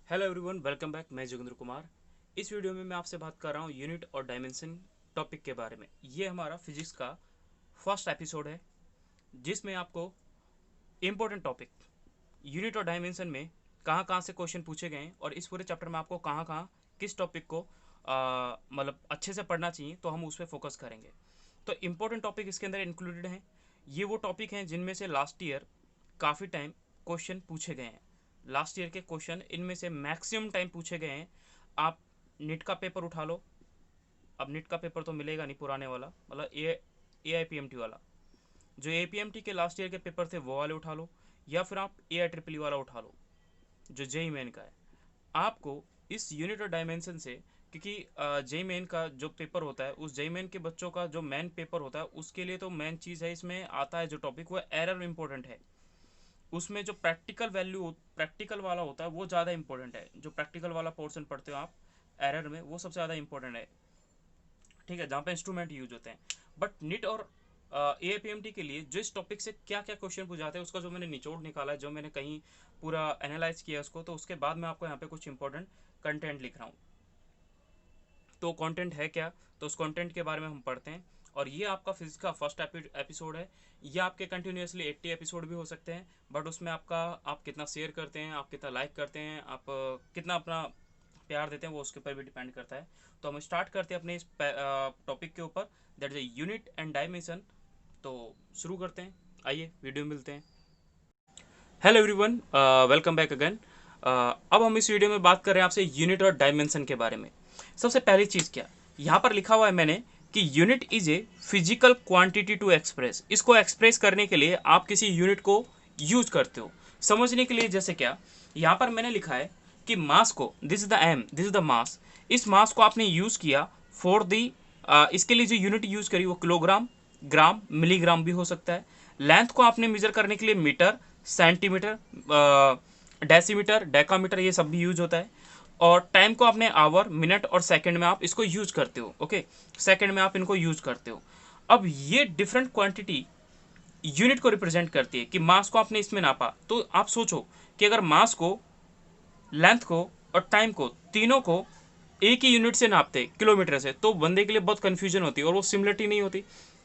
Hello everyone, welcome back. मैं जोगिंद्र कुमार। इस video में मैं आपसे बात कर रहा हूँ यूनिट और डायमेंशन टॉपिक के बारे में। ये हमारा फिजिक्स का फर्स्ट एपिसोड है जिसमें आपको इम्पोर्टेंट टॉपिक यूनिट और डायमेंशन में कहाँ कहाँ से क्वेश्चन पूछे गए हैं और इस पूरे चैप्टर में आपको कहाँ कहाँ किस टॉपिक को मतलब अच्छे से पढ़ना चाहिए, तो हम उस पर फोकस करेंगे। तो इम्पोर्टेंट टॉपिक इसके अंदर इंक्लूडेड हैं। ये वो टॉपिक हैं जिनमें से लास्ट ईयर काफ़ी टाइम क्वेश्चन पूछे गए हैं। लास्ट ईयर के क्वेश्चन इनमें से मैक्सिमम टाइम पूछे गए हैं। आप नीट का पेपर उठा लो। अब नीट का पेपर तो मिलेगा नहीं पुराने वाला, मतलब ए आई पी एम टी वाला। जो ए पी एम टी के लास्ट ईयर के पेपर थे वो वाले उठा लो, या फिर आप ए आई ट्रिपल वाला उठा लो जो जेई मेन का है। आपको इस यूनिट और डायमेंशन से, क्योंकि जेई मेन का जो पेपर होता है उस जेई मेन के बच्चों का जो मेन पेपर होता है उसके लिए तो मेन चीज़ है इसमें आता है जो टॉपिक वो एरर इंपॉर्टेंट है। उसमें जो प्रैक्टिकल वाला होता है वो ज़्यादा इंपॉर्टेंट है। जो प्रैक्टिकल वाला पोर्शन पढ़ते हो आप एरर में, वो सबसे ज़्यादा इंपॉर्टेंट है। ठीक है, जहाँ पे इंस्ट्रूमेंट यूज होते हैं। बट निट और ए पी एम टी के लिए जो इस टॉपिक से क्या क्या क्वेश्चन पूछाते हैं उसका जो मैंने निचोड़ निकाला है, जो मैंने कहीं पूरा एनालाइज किया उसको, तो उसके बाद मैं आपको यहाँ पे कुछ इंपॉर्टेंट कंटेंट लिख रहा हूँ। तो कंटेंट है क्या, तो उस कंटेंट के बारे में हम पढ़ते हैं। और ये आपका फिजिक्स का फर्स्ट एपिसोड है। ये आपके कंटिन्यूसली 80 एपिसोड भी हो सकते हैं, बट उसमें आप कितना शेयर करते हैं, आप कितना लाइक करते हैं, आप कितना अपना प्यार देते हैं, वो उसके ऊपर भी डिपेंड करता है। तो हम स्टार्ट करते हैं अपने इस टॉपिक के ऊपर, that is unit and dimension. तो शुरू करते हैं, आइए वीडियो में मिलते हैं। Hello everyone, welcome back again. अब हम इस वीडियो में बात कर रहे हैं आपसे यूनिट और डायमेंशन के बारे में। सबसे पहली चीज़ क्या, यहाँ पर लिखा हुआ है मैंने कि unit is a physical quantity to express. इसको एक्सप्रेस करने के लिए आप किसी यूनिट को यूज करते हो। समझने के लिए जैसे क्या, यहाँ पर मैंने लिखा है कि मास को, this is the M, this is the mass. इस मास को आपने यूज किया फॉर दी, इसके लिए जो यूनिट यूज करी वो किलोग्राम, ग्राम, मिलीग्राम भी हो सकता है। लेंथ को आपने मेजर करने के लिए मीटर, सेंटीमीटर, डेसीमीटर, डेकामीटर, ये सब भी यूज होता है। और टाइम को आपने आवर, मिनट और सेकंड में आप इसको यूज करते हो। ओके, सेकंड में आप इनको यूज करते हो। अब ये डिफरेंट क्वांटिटी यूनिट को रिप्रेजेंट करती है कि मास को आपने इसमें नापा, तो आप सोचो कि अगर मास को, लेंथ को और टाइम को, तीनों को एक ही यूनिट से नापते किलोमीटर से, तो बंदे के लिए बहुत कंफ्यूजन होती और वो सिमिलरिटी नहीं होती।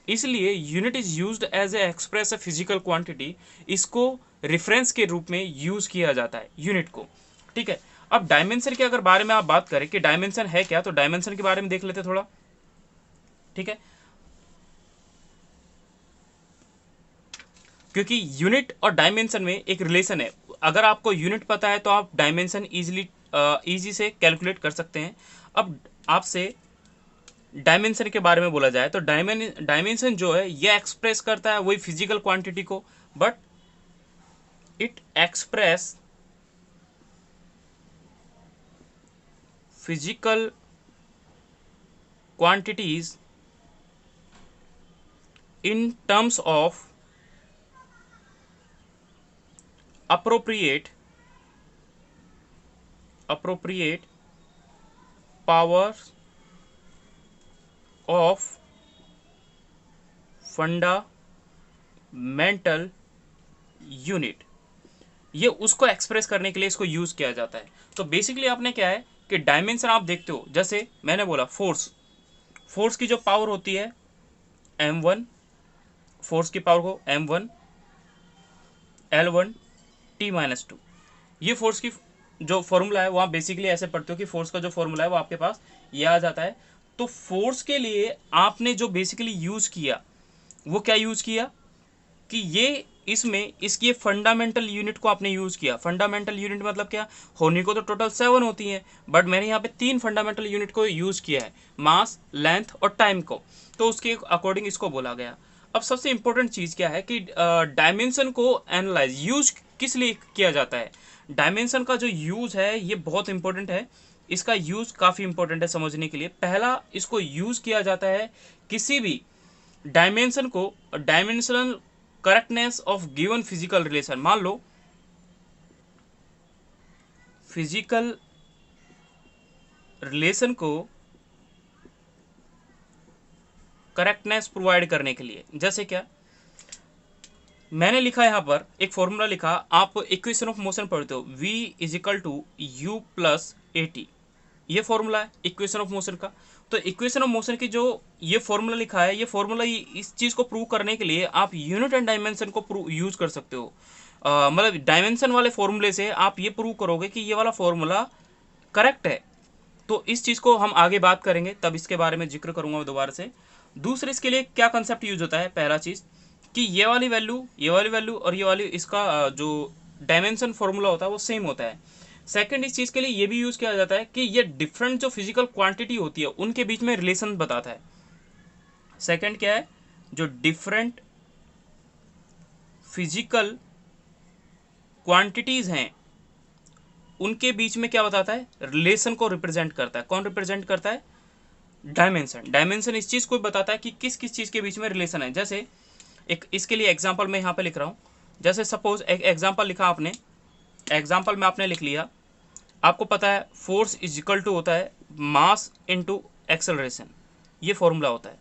इसलिए unit is used as a express a physical quantity. इसको रेफरेंस के रूप में यूज किया जाता है यूनिट को। ठीक है, अब डायमेंशन के अगर बारे में आप बात करें कि डायमेंशन है क्या, तो डायमेंशन के बारे में देख लेते थोड़ा। ठीक है, क्योंकि यूनिट और डायमेंशन में एक रिलेशन है। अगर आपको यूनिट पता है तो आप डायमेंशन इजी से कैलकुलेट कर सकते हैं। अब आपसे डायमेंशन के बारे में बोला जाए तो डायमेंशन जो है ये एक्सप्रेस करता है वही फिजिकल क्वांटिटी को, but it express physical quantities in terms of appropriate power of fundamental unit. ये उसको एक्सप्रेस करने के लिए इसको यूज किया जाता है। तो बेसिकली आपने क्या है कि डायमेंशन आप देखते हो, जैसे मैंने बोला फोर्स, फोर्स की जो पावर होती है m1, फोर्स की पावर को m1 L1 T-2। ये फोर्स की जो फॉर्मूला है वो आप बेसिकली ऐसे पढ़ते हो कि फोर्स का जो फॉर्मूला है वो आपके पास ये आ जाता है। तो फोर्स के लिए आपने जो बेसिकली यूज किया वो क्या यूज किया कि ये इसमें इसकी फंडामेंटल यूनिट को आपने यूज किया। फंडामेंटल यूनिट मतलब क्या, होने को तो टोटल 7 होती हैं, बट मैंने यहाँ पे 3 फंडामेंटल यूनिट को यूज किया है, मास, लेंथ और टाइम को। तो उसके अकॉर्डिंग इसको बोला गया। अब सबसे इंपॉर्टेंट चीज क्या है कि डायमेंशन को एनालाइज यूज किस लिए किया जाता है। डायमेंशन का जो यूज है ये बहुत इंपॉर्टेंट है। इसका यूज काफी इंपॉर्टेंट है समझने के लिए। पहला, इसको यूज किया जाता है किसी भी डायमेंशन को, dimensional correctness of given physical relation. मान लो फिजिकल रिलेशन को करेक्टनेस प्रोवाइड करने के लिए, जैसे क्या, मैंने लिखा यहाँ पर एक फॉर्मूला लिखा, आप इक्वेशन ऑफ मोशन पढ़ते हो, v is equal to u plus a t, ये फॉर्मूला है इक्वेशन ऑफ मोशन का। तो इक्वेशन ऑफ मोशन की जो ये फॉर्मूला लिखा है, ये फॉर्मूला इस चीज़ को प्रूव करने के लिए आप यूनिट एंड डायमेंशन को यूज कर सकते हो। मतलब डायमेंशन वाले फॉर्मूले से आप ये प्रूव करोगे कि ये वाला फॉर्मूला करेक्ट है। तो इस चीज़ को हम आगे बात करेंगे, तब इसके बारे में जिक्र करूंगा मैं दोबारा से। दूसरे इसके लिए क्या कंसेप्ट यूज होता है, पहला चीज़ कि ये वाली वैल्यू और ये वाली इसका जो डायमेंशन फॉर्मूला होता है वो सेम होता है। सेकंड, इस चीज़ के लिए ये भी यूज़ किया जाता है कि ये डिफरेंट जो फिजिकल क्वांटिटी होती है उनके बीच में रिलेशन बताता है। सेकंड क्या है, जो डिफरेंट फिजिकल क्वांटिटीज हैं उनके बीच में क्या बताता है, रिलेशन को रिप्रेजेंट करता है। कौन रिप्रेजेंट करता है, डायमेंशन। डायमेंशन इस चीज़ को बताता है कि किस किस चीज़ के बीच में रिलेशन है। जैसे एक इसके लिए एग्जाम्पल मैं यहाँ पे लिख रहा हूँ। जैसे सपोज एक एग्जाम्पल लिखा आपने, एग्जाम्पल में आपने लिख लिया, आपको पता है फोर्स इज इक्वल टू होता है मास इनटू एक्सेलरेशन, ये फॉर्मूला होता है।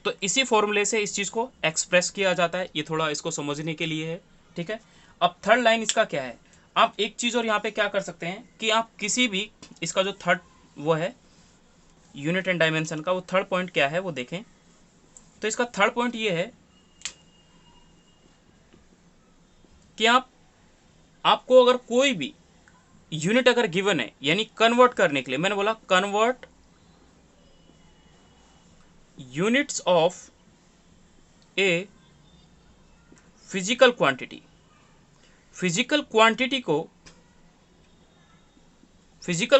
तो इसी फॉर्मूले से इस चीज़ को एक्सप्रेस किया जाता है, ये थोड़ा इसको समझने के लिए है, ठीक है। अब थर्ड लाइन इसका क्या है, आप एक चीज़ और यहाँ पे क्या कर सकते हैं कि आप किसी भी इसका जो थर्ड वो है यूनिट एंड डायमेंशन का, वो थर्ड पॉइंट क्या है वो देखें। तो इसका थर्ड पॉइंट ये है कि आपको अगर कोई भी यूनिट अगर गिवन है, यानी कन्वर्ट करने के लिए, मैंने बोला convert units of A physical quantity, physical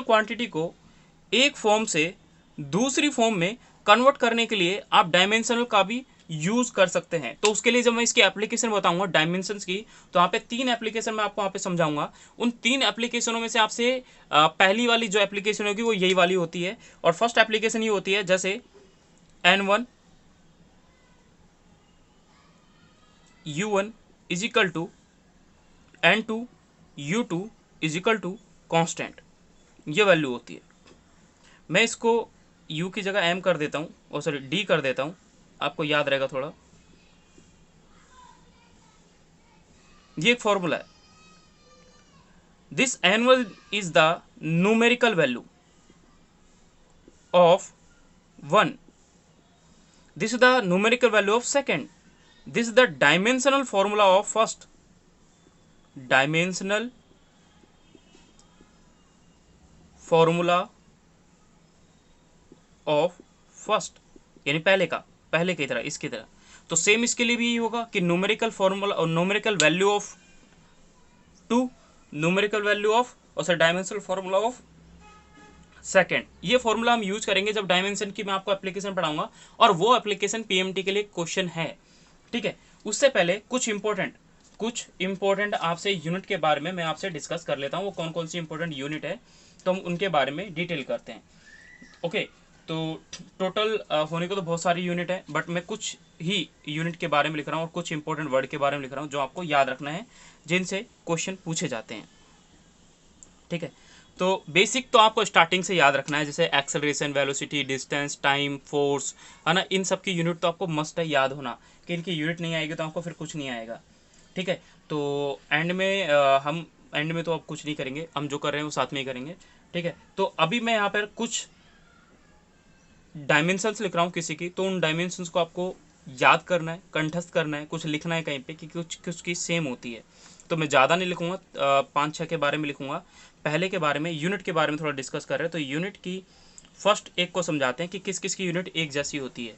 quantity को एक फॉर्म से दूसरी फॉर्म में कन्वर्ट करने के लिए आप डायमेंशनल का भी यूज कर सकते हैं। तो उसके लिए जब मैं इसकी एप्लीकेशन बताऊंगा डायमेंशंस की, तो यहाँ पे 3 एप्लीकेशन मैं आपको यहाँ पे समझाऊंगा। उन 3 एप्लीकेशनों में से आपसे पहली वाली जो एप्लीकेशन होगी वो यही वाली होती है। और फर्स्ट एप्लीकेशन ये होती है, जैसे N1 U1 is equal to N2 U2 is equal to constant, ये वैल्यू होती है। मैं इसको U की जगह M कर देता हूँ, और सॉरी D कर देता हूँ, आपको याद रहेगा थोड़ा। ये एक फॉर्मूला है, this N1 is the numerical value of 1, this is the numerical value of second, this is the dimensional formula of first, dimensional formula of first, यानी पहले की तरह, इसकी तरह। तो सेम इसके लिए भी यही होगा कि न्यूमेरिकल फॉर्मूला और numerical value of 2, numerical value of और सर डायमेंशनल फॉर्मूला ऑफ सेकेंड। ये फॉर्मूला हम यूज करेंगे जब डायमेंशन की मैं आपको एप्लीकेशन पढ़ाऊंगा, और वो एप्लीकेशन पीएमटी के लिए क्वेश्चन है, ठीक है। उससे पहले कुछ इंपॉर्टेंट आपसे यूनिट के बारे में मैं आपसे डिस्कस कर लेता हूँ। वो कौन कौन सी इंपॉर्टेंट यूनिट है, तो हम उनके बारे में डिटेल करते हैं। ओके, तो टोटल होने को तो बहुत सारी यूनिट है, बट मैं कुछ ही यूनिट के बारे में लिख रहा हूँ और कुछ इंपॉर्टेंट वर्ड के बारे में लिख रहा हूँ जो आपको याद रखना है, जिनसे क्वेश्चन पूछे जाते हैं, ठीक है। तो बेसिक तो आपको स्टार्टिंग से याद रखना है, जैसे acceleration, velocity, distance, time, force, है ना। इन सब की यूनिट तो आपको मस्ट है याद होना, कि इनकी यूनिट नहीं आएगी तो आपको फिर कुछ नहीं आएगा, ठीक है। तो एंड में तो अब कुछ नहीं करेंगे, हम जो कर रहे हैं वो साथ में ही करेंगे, ठीक है। तो अभी मैं यहाँ पर कुछ डायमेंशंस लिख रहा हूँ किसी की, तो उन डायमेंशंस को आपको याद करना है, कंठस्थ करना है, कुछ लिखना है कहीं पे कि कुछ की सेम होती है। तो मैं ज़्यादा नहीं लिखूंगा, 5-6 के बारे में लिखूंगा। पहले के बारे में, यूनिट के बारे में थोड़ा डिस्कस कर रहे हैं। तो यूनिट की फर्स्ट एक को समझाते हैं कि किस किस की यूनिट एक जैसी होती है।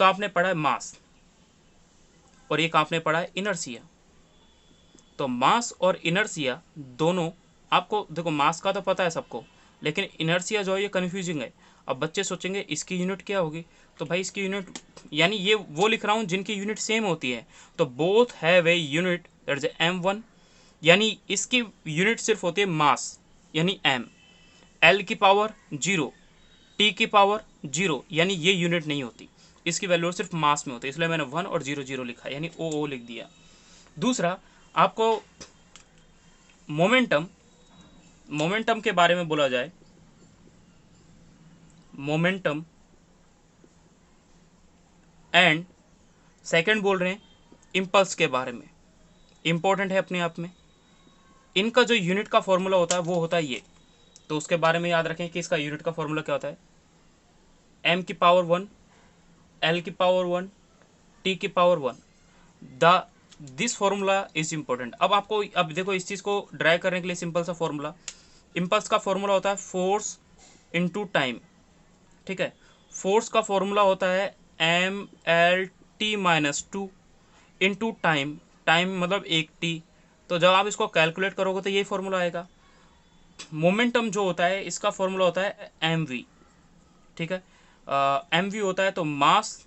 तो आपने पढ़ा है मास, और एक आपने पढ़ा है इनर्सिया। तो मास और इनर्सिया दोनों आपको, देखो मास का तो पता है सबको, लेकिन इनर्सिया जो है ये कन्फ्यूजिंग है। अब बच्चे सोचेंगे इसकी यूनिट क्या होगी, तो भाई इसकी यूनिट, यानी ये वो लिख रहा हूँ जिनकी यूनिट सेम होती है। तो both have a unit, that is m1, यानी इसकी यूनिट सिर्फ होती है मास, यानी m, l की पावर 0, t की पावर 0, यानी ये यूनिट नहीं होती, इसकी वैल्यू सिर्फ मास में होती है, इसलिए मैंने 1 और 0 0 लिखा, यानी o लिख दिया। दूसरा, आपको मोमेंटम के बारे में बोला जाए, मोमेंटम एंड सेकंड बोल रहे हैं इम्पल्स के बारे में, इम्पोर्टेंट है अपने आप में। इनका जो यूनिट का फॉर्मूला होता है वो होता है ये, तो उसके बारे में याद रखें कि इसका यूनिट का फॉर्मूला क्या होता है, m की पावर 1, l की पावर 1, t की power 1। The this formula is important. अब आपको, अब देखो इस चीज़ को ड्राइव करने के लिए सिंपल सा फॉर्मूला, इम्पल्स का फॉर्मूला होता है फोर्स इनटू टाइम, ठीक है। फोर्स का फॉर्मूला होता है M L T minus two into time, time मतलब 1t। तो जब आप इसको कैलकुलेट करोगे तो यही फॉर्मूला आएगा। मोमेंटम जो होता है इसका फॉर्मूला होता है एम वी, ठीक है। एम वी होता है तो mass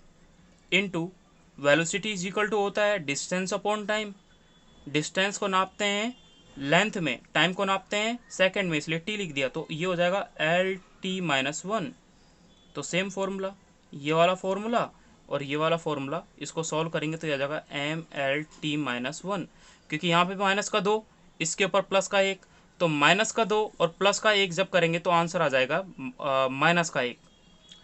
into velocity is equal to होता है डिस्टेंस अपॉन टाइम। डिस्टेंस को नापते हैं लेंथ में, टाइम को नापते हैं सेकंड में, इसलिए टी लिख दिया, तो ये हो जाएगा एल टी माइनस 1। तो सेम फॉर्मूला, ये वाला फॉर्मूला और ये वाला फॉर्मूला, इसको सॉल्व करेंगे तो ये आ जाएगा एम एल टी माइनस 1, क्योंकि यहाँ पे माइनस का 2, इसके ऊपर प्लस का 1, तो माइनस का 2 और प्लस का 1 जब करेंगे तो आंसर आ जाएगा माइनस का 1,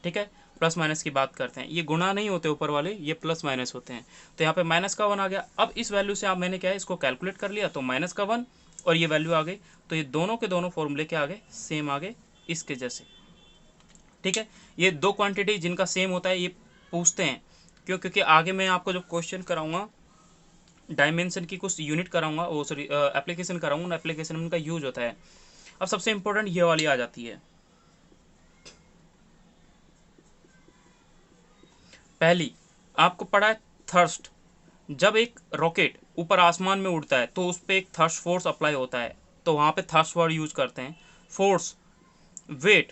ठीक है। प्लस माइनस की बात करते हैं, ये गुणा नहीं होते ऊपर वाले, ये प्लस माइनस होते हैं। तो यहाँ पे माइनस का 1 आ गया। अब इस वैल्यू से आप, मैंने क्या है इसको कैलकुलेट कर लिया, तो माइनस का 1 और ये वैल्यू आ गई, तो ये दोनों के दोनों फॉर्मूले के आगे सेम आ गए इसके जैसे, ठीक है। ये दो क्वांटिटी जिनका सेम होता है ये पूछते हैं, क्यों? क्योंकि आगे मैं आपको जो क्वेश्चन कराऊंगा डायमेंशन की कुछ यूनिट कराऊंगा, वो सॉरी एप्लीकेशन कराऊंगा, एप्लीकेशन में उनका यूज होता है। अब सबसे इंपॉर्टेंट ये वाली आ जाती है, पहली आपको पढ़ा है थर्स्ट। जब एक रॉकेट ऊपर आसमान में उड़ता है तो उस पर एक थर्स्ट फोर्स अप्लाई होता है, तो वहाँ पे थर्स्ट वर्ड यूज करते हैं। फोर्स, वेट,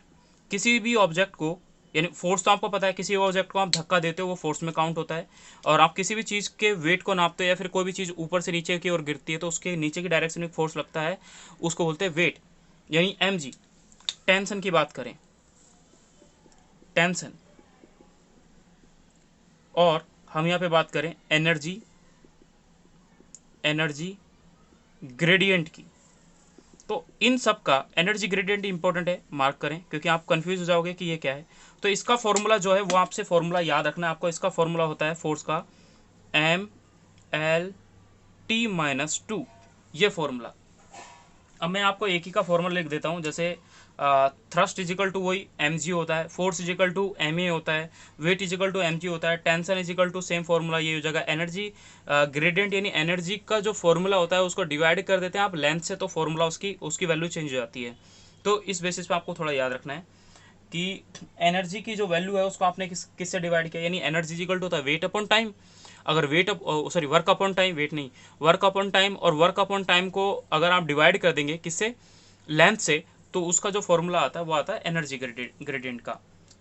किसी भी ऑब्जेक्ट को, यानी फोर्स तो आपको पता है, किसी ऑब्जेक्ट को आप धक्का देते हो वो फोर्स में काउंट होता है। और आप किसी भी चीज़ के वेट को नापते हो या फिर कोई भी चीज़ ऊपर से नीचे की ओर गिरती है तो उसके नीचे की डायरेक्शन में फोर्स लगता है, उसको बोलते हैं वेट, यानी mg। टेंशन की बात करें, टेंशन, और हम यहाँ पे बात करें एनर्जी, एनर्जी ग्रेडियंट की, तो इन सब का एनर्जी ग्रेडियंट इंपॉर्टेंट है, मार्क करें, क्योंकि आप कंफ्यूज हो जाओगे कि ये क्या है। तो इसका फॉर्मूला जो है वो आपसे फॉर्मूला याद रखना है आपको। इसका फॉर्मूला होता है फोर्स का एम एल टी माइनस 2, ये फॉर्मूला। अब मैं आपको एक ही का फॉर्मूला लिख देता हूँ, जैसे थ्रस्ट इजिकल टू वही एम जी होता है, force is equal to M A होता है, weight is equal to M G होता है, tension is equal to same formula ये हो जाएगा। एनर्जी ग्रेडियंट यानी एनर्जी का जो फॉर्मूला होता है उसको डिवाइड कर देते हैं आप लेंथ से, तो फॉर्मूला उसकी वैल्यू चेंज हो जाती है। तो इस बेसिस पे आपको थोड़ा याद रखना है कि एनर्जी की जो वैल्यू है उसको आपने किससे डिवाइड किया, यानी एनर्जी इजिकल टू होता है वेट अपॉन टाइम। अगर वर्क अपॉन टाइम, वेट नहीं, वर्क अपॉन टाइम, और वर्क अपॉन टाइम को अगर आप डिवाइड कर देंगे किससे, लेंथ से, तो उसका जो फॉर्मूला आता है वो आता है एनर्जी ग्रेडियंट का।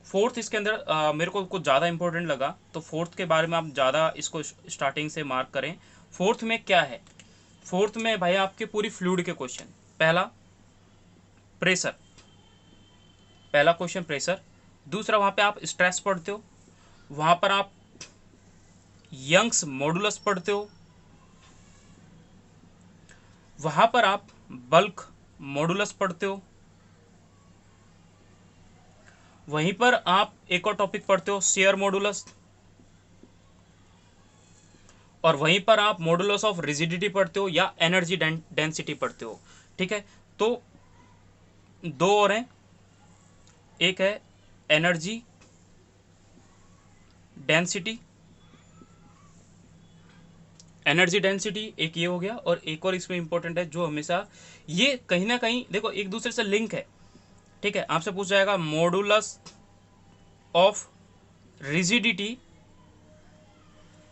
फोर्थ इसके अंदर मेरे को कुछ ज़्यादा इंपॉर्टेंट लगा, तो फोर्थ के बारे में आप ज़्यादा इसको स्टार्टिंग से मार्क करें। फोर्थ में क्या है, फोर्थ में भाई आपके पूरी फ्लूइड के क्वेश्चन। पहला प्रेशर, पहला क्वेश्चन प्रेशर। दूसरा वहाँ पे आप स्ट्रेस पढ़ते हो, वहाँ पर आप यंग्स मॉडुलस पढ़ते हो, वहां पर आप बल्क मॉडुलस पढ़ते हो, वहीं पर आप एक और टॉपिक पढ़ते हो शेयर मॉडुलस, और वहीं पर आप मॉडुलस ऑफ रिजिडिटी पढ़ते हो या एनर्जी डेंसिटी पढ़ते हो, ठीक है। तो दो और हैं, एक है एनर्जी डेंसिटी, एनर्जी डेंसिटी एक ये हो गया, और एक और इसमें इंपॉर्टेंट है जो हमेशा ये कहीं ना कहीं देखो एक दूसरे से लिंक है, ठीक है। आपसे पूछ जाएगा मॉडुलस ऑफ रिजिडिटी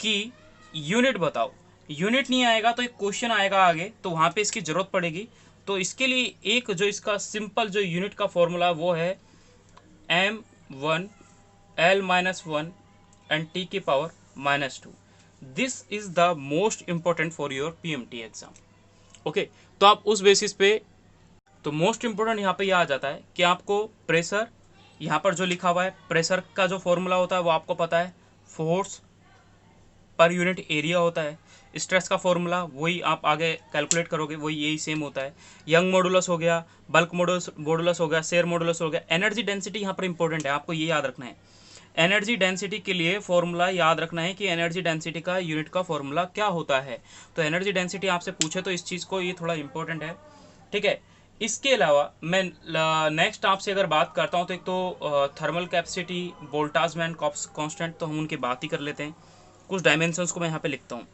की यूनिट बताओ, यूनिट नहीं आएगा तो एक क्वेश्चन आएगा आगे, तो वहां पे इसकी जरूरत पड़ेगी। तो इसके लिए एक जो इसका सिंपल जो यूनिट का फॉर्मूला वो है m1 l-1 एंड t की power -2। This is the most important for your PMT exam, okay. तो आप उस बेसिस पे, तो मोस्ट इंपॉर्टेंट यहाँ पे यह आ जाता है कि आपको प्रेशर, यहाँ पर जो लिखा हुआ है प्रेशर का जो फॉर्मूला होता है वो आपको पता है, फोर्स पर यूनिट एरिया होता है। स्ट्रेस का फॉर्मूला वही आप आगे कैलकुलेट करोगे, वही यही सेम होता है। यंग मॉडुलस हो गया, बल्क मॉडुलस हो गया, शेयर मॉडुलस हो गया। एनर्जी डेंसिटी यहाँ पर इंपॉर्टेंट है, आपको ये याद रखना है। एनर्जी डेंसिटी के लिए फॉर्मूला याद रखना है कि एनर्जी डेंसिटी का यूनिट का फॉर्मूला क्या होता है। तो एनर्जी डेंसिटी आपसे पूछे तो इस चीज़ को, ये थोड़ा इंपॉर्टेंट है, ठीक है। इसके अलावा मैं नेक्स्ट आपसे अगर बात करता हूँ तो एक तो थर्मल कैपेसिटी, बोल्टाजमैन कांस्टेंट, तो हम उनकी बात ही कर लेते हैं। कुछ डायमेंशंस को मैं यहाँ पे लिखता हूँ,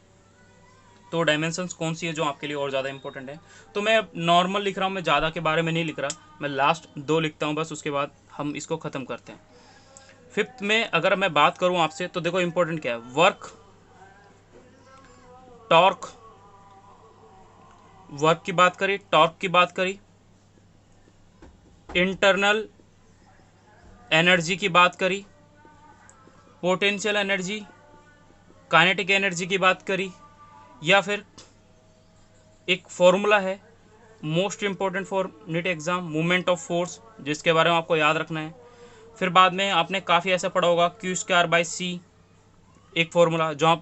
तो डायमेंशंस कौन सी है जो आपके लिए और ज़्यादा इंपॉर्टेंट है। तो मैं नॉर्मल लिख रहा हूँ, मैं ज़्यादा के बारे में नहीं लिख रहा, मैं लास्ट 2 लिखता हूँ बस, उसके बाद हम इसको ख़त्म करते हैं। फिफ्थ में अगर मैं बात करूँ आपसे तो देखो इंपॉर्टेंट क्या है, वर्क, टॉर्क, वर्क की बात करी, टॉर्क की बात करी, इंटरनल एनर्जी की बात करी, पोटेंशियल एनर्जी, काइनेटिक एनर्जी की बात करी, या फिर एक फॉर्मूला है most important for NEET exam, movement of force, जिसके बारे में आपको याद रखना है। फिर बाद में आपने काफ़ी ऐसा पढ़ा होगा Q²/C, एक फॉर्मूला जो आप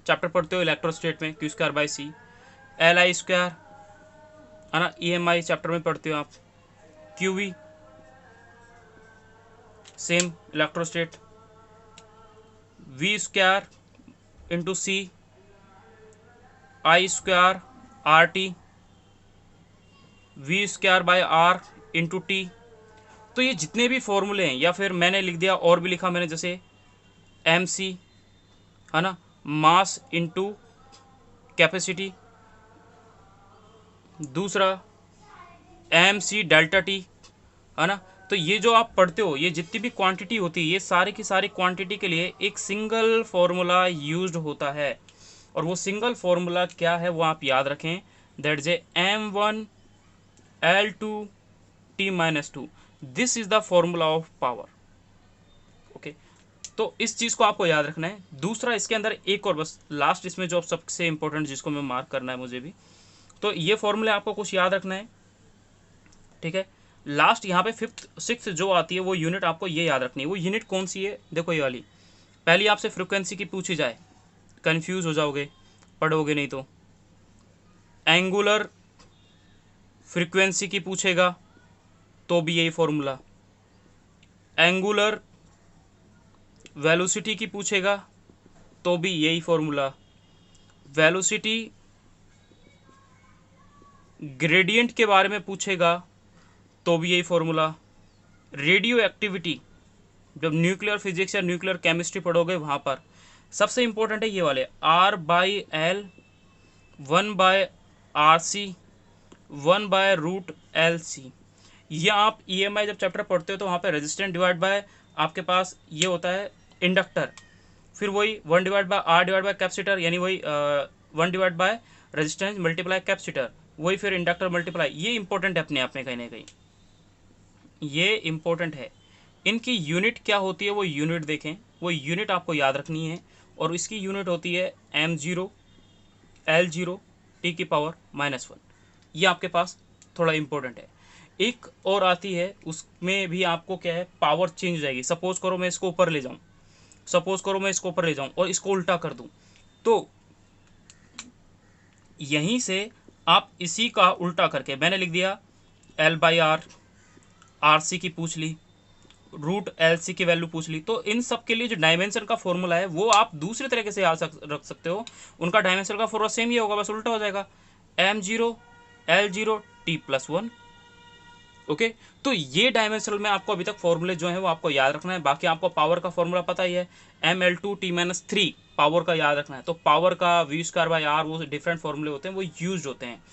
चैप्टर पढ़ते हो इलेक्ट्रोस्टेट में, Q²/C, Li², है ना, EMI चैप्टर में पढ़ते हो आप, QV same इलेक्ट्रोस्टेट, V²/C, I²RT, V²/R/T। तो ये जितने भी फॉर्मूले हैं, या फिर मैंने लिख दिया और भी लिखा मैंने, जैसे MC, है ना, मास इंटू कैपेसिटी, दूसरा MC∆T, है ना। तो ये जो आप पढ़ते हो, ये जितनी भी क्वांटिटी होती है, ये सारी की सारी क्वांटिटी के लिए एक सिंगल फॉर्मूला यूज्ड होता है, और वो सिंगल फॉर्मूला क्या है वो आप याद रखें, that is M1L2T-2। This is the formula of power, okay. तो इस चीज़ को आपको याद रखना है। दूसरा इसके अंदर एक और बस लास्ट, इसमें जो सबसे इंपॉर्टेंट जिसको मैं मार्क करना है मुझे भी, तो ये फॉर्मूले आपको कुछ याद रखना है, ठीक है। लास्ट यहाँ पे 5th 6th जो आती है वो यूनिट आपको ये याद रखनी है। वो यूनिट कौन सी है, देखो ये वाली, पहली आपसे फ्रिक्वेंसी की पूछी जाए, कंफ्यूज हो जाओगे, पढ़ोगे नहीं तो। एंगुलर फ्रीक्वेंसी की पूछेगा तो भी यही फॉर्मूला, एंगुलर वेलोसिटी की पूछेगा तो भी यही फॉर्मूला, वेलोसिटी ग्रेडियंट के बारे में पूछेगा तो भी यही फॉर्मूला, रेडियो एक्टिविटी, जब न्यूक्लियर फिजिक्स या न्यूक्लियर केमिस्ट्री पढ़ोगे वहाँ पर सबसे इंपॉर्टेंट है ये वाले, R/L 1/RC 1/√LC। ये आप EMI जब चैप्टर पढ़ते हो तो वहाँ पे रेजिस्टेंस डिवाइड बाय आपके पास ये होता है इंडक्टर, फिर वही 1/R/ कैपेसिटर, यानी वही 1/, रेजिस्टेंस मल्टीप्लाई कैपेसिटर, वही फिर इंडक्टर मल्टीप्लाई। ये इंपॉर्टेंट है अपने आप में कहीं ना कहीं, ये इंपॉर्टेंट है। इनकी यूनिट क्या होती है वो यूनिट देखें, वो यूनिट आपको याद रखनी है, और इसकी यूनिट होती है M0 L0 T⁻⁻1। ये आपके पास थोड़ा इंपॉर्टेंट है। एक और आती है, उसमें भी आपको क्या है, पावर चेंज हो जाएगी। सपोज करो मैं इसको ऊपर ले जाऊं, सपोज करो मैं इसको ऊपर ले जाऊं और इसको उल्टा कर दूं, तो यहीं से आप इसी का उल्टा करके मैंने लिख दिया L/R, RC की पूछ ली, √LC की वैल्यू पूछ ली। तो इन सब के लिए जो डायमेंशन का फॉर्मूला है वो आप दूसरे तरीके से याद रख सकते हो। उनका डायमेंशन का फॉर्मूला सेम ही होगा, बस उल्टा हो जाएगा, M0 L0 T+1, ओके। तो ये डायमेंशनल में आपको अभी तक फॉर्मूले जो है वो आपको याद रखना है। बाकी आपको पावर का फॉर्मूला पता ही है, ML2T-3 पावर का याद रखना है। तो पावर का V²/R वो डिफरेंट फॉर्मूले होते हैं, वो यूज होते हैं,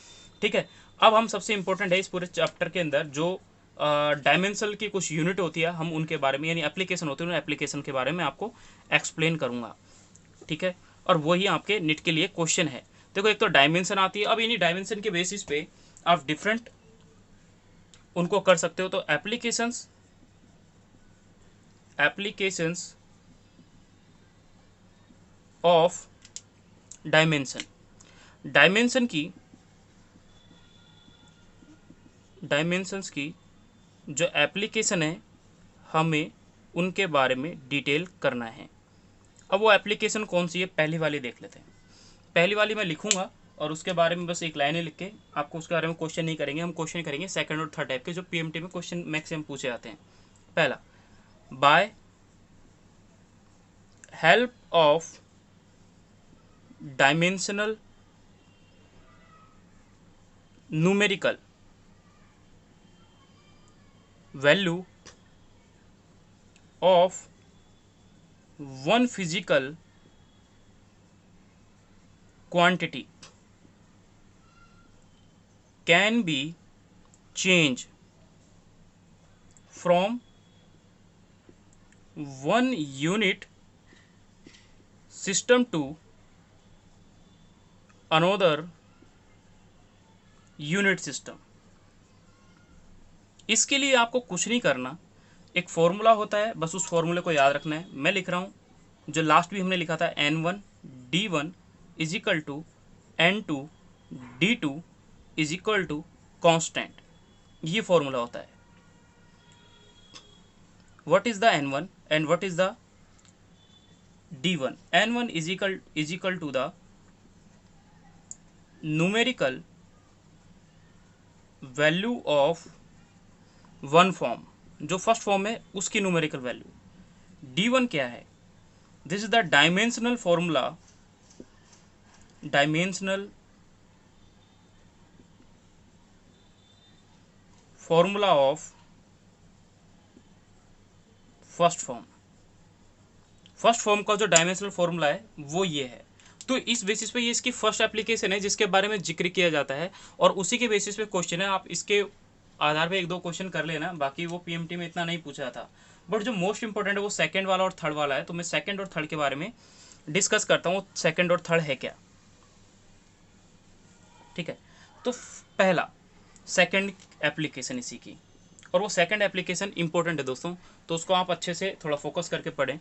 ठीक है। अब हम सबसे इंपॉर्टेंट है इस पूरे चैप्टर के अंदर जो डायमेंशनल की कुछ यूनिट होती है, हम उनके बारे में, यानी एप्लीकेशन होती है, उन एप्लीकेशन के बारे में आपको एक्सप्लेन करूंगा, ठीक है। और वही आपके नीट के लिए क्वेश्चन है। देखो एक तो डायमेंशन आती है, अब इन्हीं डायमेंशन के बेसिस पे आप डिफरेंट उनको कर सकते हो। तो एप्लीकेशंस ऑफ डायमेंशन, डायमेंशंस की जो एप्लीकेशन है हमें उनके बारे में डिटेल करना है। अब वो एप्लीकेशन कौन सी है, पहली वाली देख लेते हैं। पहली वाली मैं लिखूंगा और उसके बारे में बस एक लाइनें लिख के आपको उसके बारे में क्वेश्चन नहीं करेंगे, हम क्वेश्चन करेंगे सेकंड और थर्ड टाइप के जो PMT में क्वेश्चन मैक्सिमम पूछे जाते हैं। पहला, bye help of dimensional numerical value of one physical quantity can be changed from one unit system to another unit system. इसके लिए आपको कुछ नहीं करना, एक फॉर्मूला होता है, बस उस फॉर्मूले को याद रखना है। मैं लिख रहा हूं जो लास्ट भी हमने लिखा था, N1 D1 is equal to N2 D2 is equal to constant. ये फॉर्मूला होता है। What is the N1 and what is the D1? N1 is equal to the numerical value of one form, जो first form है उसकी numerical value. D1 क्या है? This is the dimensional formula, dimensional formula of first form. First form का जो dimensional formula है वो ये है। तो इस बेसिस पे ये इसकी फर्स्ट एप्लीकेशन है जिसके बारे में जिक्र किया जाता है, और उसी के बेसिस पे क्वेश्चन है। आप इसके आधार पे एक दो क्वेश्चन कर लेना, बाकी वो पीएमटी में इतना नहीं पूछा था। बट जो मोस्ट इंपॉर्टेंट है वो सेकंड वाला और थर्ड वाला है। तो मैं सेकंड और थर्ड के बारे में डिस्कस करता हूँ, सेकंड और थर्ड है क्या। ठीक है, तो पहला सेकंड एप्लीकेशन इसी की, और वो सेकंड एप्लीकेशन इंपॉर्टेंट है दोस्तों, तो उसको आप अच्छे से थोड़ा फोकस करके पढ़ें।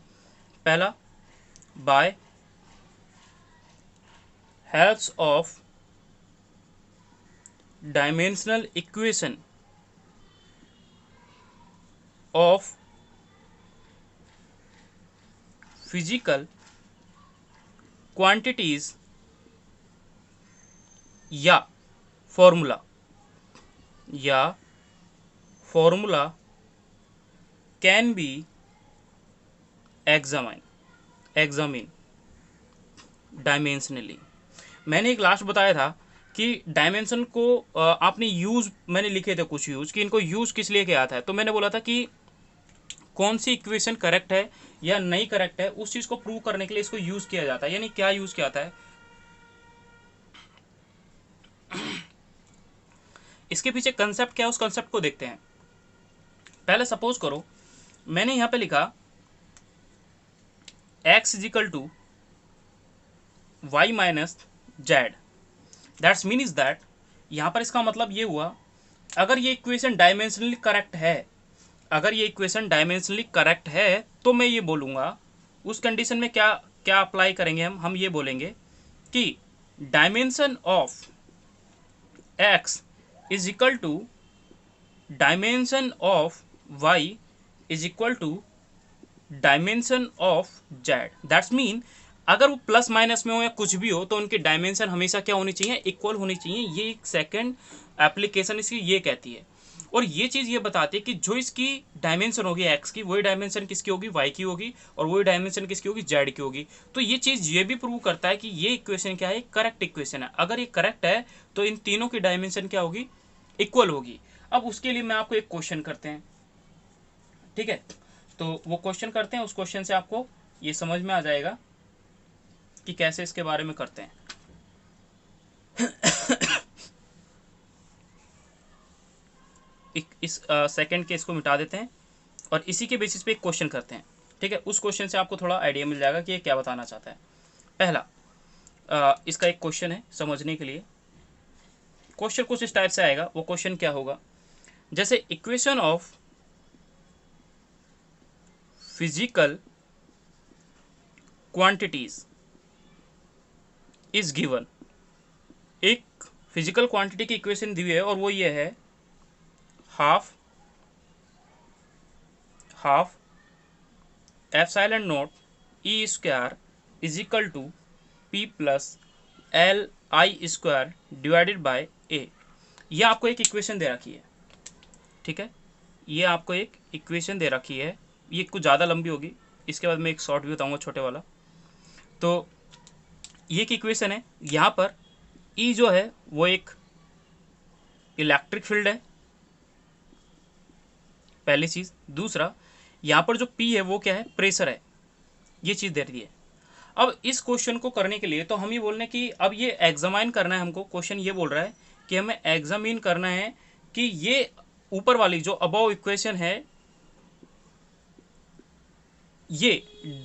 पहला, bye helps of dimensional equation of physical quantities या formula can be examined dimensionally। मैंने एक लास्ट बताया था कि डायमेंशन को आपने यूज, मैंने लिखे थे कुछ यूज कि इनको यूज किस लिए किया था। तो मैंने बोला था कि कौन सी इक्वेशन करेक्ट है या नहीं करेक्ट है, उस चीज को प्रूव करने के लिए इसको यूज किया जाता है। यानी क्या यूज किया जाता है, इसके पीछे कंसेप्ट क्या है, उस कंसेप्ट को देखते हैं। पहले सपोज करो मैंने यहां पे लिखा x is equal to y minus Z. That's mean is that, यहां पर इसका मतलब ये हुआ, अगर ये इक्वेशन डायमेंशनली करेक्ट है, अगर ये इक्वेशन डायमेंशनली करेक्ट है तो मैं ये बोलूंगा, उस कंडीशन में क्या क्या अप्लाई करेंगे हम ये बोलेंगे कि dimension of x is equal to dimension of y is equal to dimension of z। That's mean अगर वो प्लस माइनस में हो या कुछ भी हो तो उनकी डायमेंशन हमेशा क्या होनी चाहिए, इक्वल होनी चाहिए। ये एक सेकंड एप्लीकेशन इसकी ये कहती है, और ये चीज़ ये बताती है कि जो इसकी डायमेंशन होगी x की, वही डायमेंशन किसकी होगी, y की होगी, और वही डायमेंशन किसकी होगी, z की होगी। तो ये चीज़ ये भी प्रूव करता है कि ये इक्वेशन क्या है, करेक्ट इक्वेशन है। अगर ये करेक्ट है तो इन तीनों की डायमेंशन क्या होगी, इक्वल होगी। अब उसके लिए मैं आपको एक क्वेश्चन करते हैं, ठीक है। तो वो क्वेश्चन करते हैं, उस क्वेश्चन से आपको ये समझ में आ जाएगा कि कैसे इसके बारे में करते हैं। इस सेकंड के इसको मिटा देते हैं और इसी के बेसिस पे एक क्वेश्चन करते हैं, ठीक है। उस क्वेश्चन से आपको थोड़ा आइडिया मिल जाएगा कि ये क्या बताना चाहता है। पहला इसका एक क्वेश्चन है समझने के लिए। क्वेश्चन कुछ इस टाइप से आएगा। वो क्वेश्चन क्या होगा, जैसे equation of physical quantities is given. एक फिजिकल क्वांटिटी की इक्वेशन दी हुई है और वो ये है, half epsilon naught E square is equal to P plus L I square divided by A. ये आपको एक इक्वेशन दे रखी है, ठीक है। ये आपको एक इक्वेशन दे रखी है, ये कुछ ज़्यादा लंबी होगी, इसके बाद मैं एक शॉर्ट भी बताऊँगा छोटे वाला। तो ये एक इक्वेशन है, यहाँ पर ई जो है वो एक इलेक्ट्रिक फील्ड है, पहली चीज़। दूसरा, यहाँ पर जो पी है वो क्या है, प्रेशर है, ये चीज़ दे रही है। अब इस क्वेश्चन को करने के लिए तो हम ये बोल रहे हैं कि अब ये एग्जामाइन करना है हमको। क्वेश्चन ये बोल रहा है कि हमें एग्जामिन करना है कि ये ऊपर वाली जो अबव इक्वेशन है ये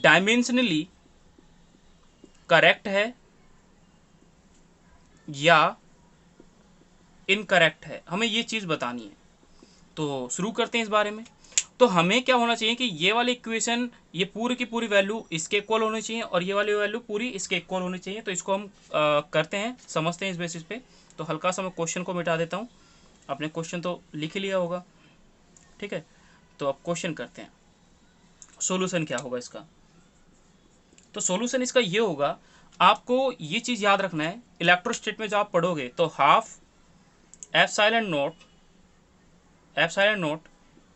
डायमेंशनली करेक्ट है या इनकरेक्ट है, हमें ये चीज़ बतानी है। तो शुरू करते हैं इस बारे में। तो हमें क्या होना चाहिए कि ये वाली इक्वेशन, ये पूरी की पूरी वैल्यू इसके इक्वल होनी चाहिए और ये वाली वैल्यू पूरी इसके इक्वल होनी चाहिए। तो इसको हम करते हैं, समझते हैं इस बेसिस पे। तो हल्का सा मैं क्वेश्चन को मिटा देता हूँ, आपने क्वेश्चन तो लिख ही लिया होगा, ठीक है। तो अब क्वेश्चन करते हैं, सॉल्यूशन क्या होगा इसका। तो सॉल्यूशन इसका ये होगा, आपको ये चीज़ याद रखना है, इलेक्ट्रोस्टैट में जब आप पढ़ोगे तो half epsilon naught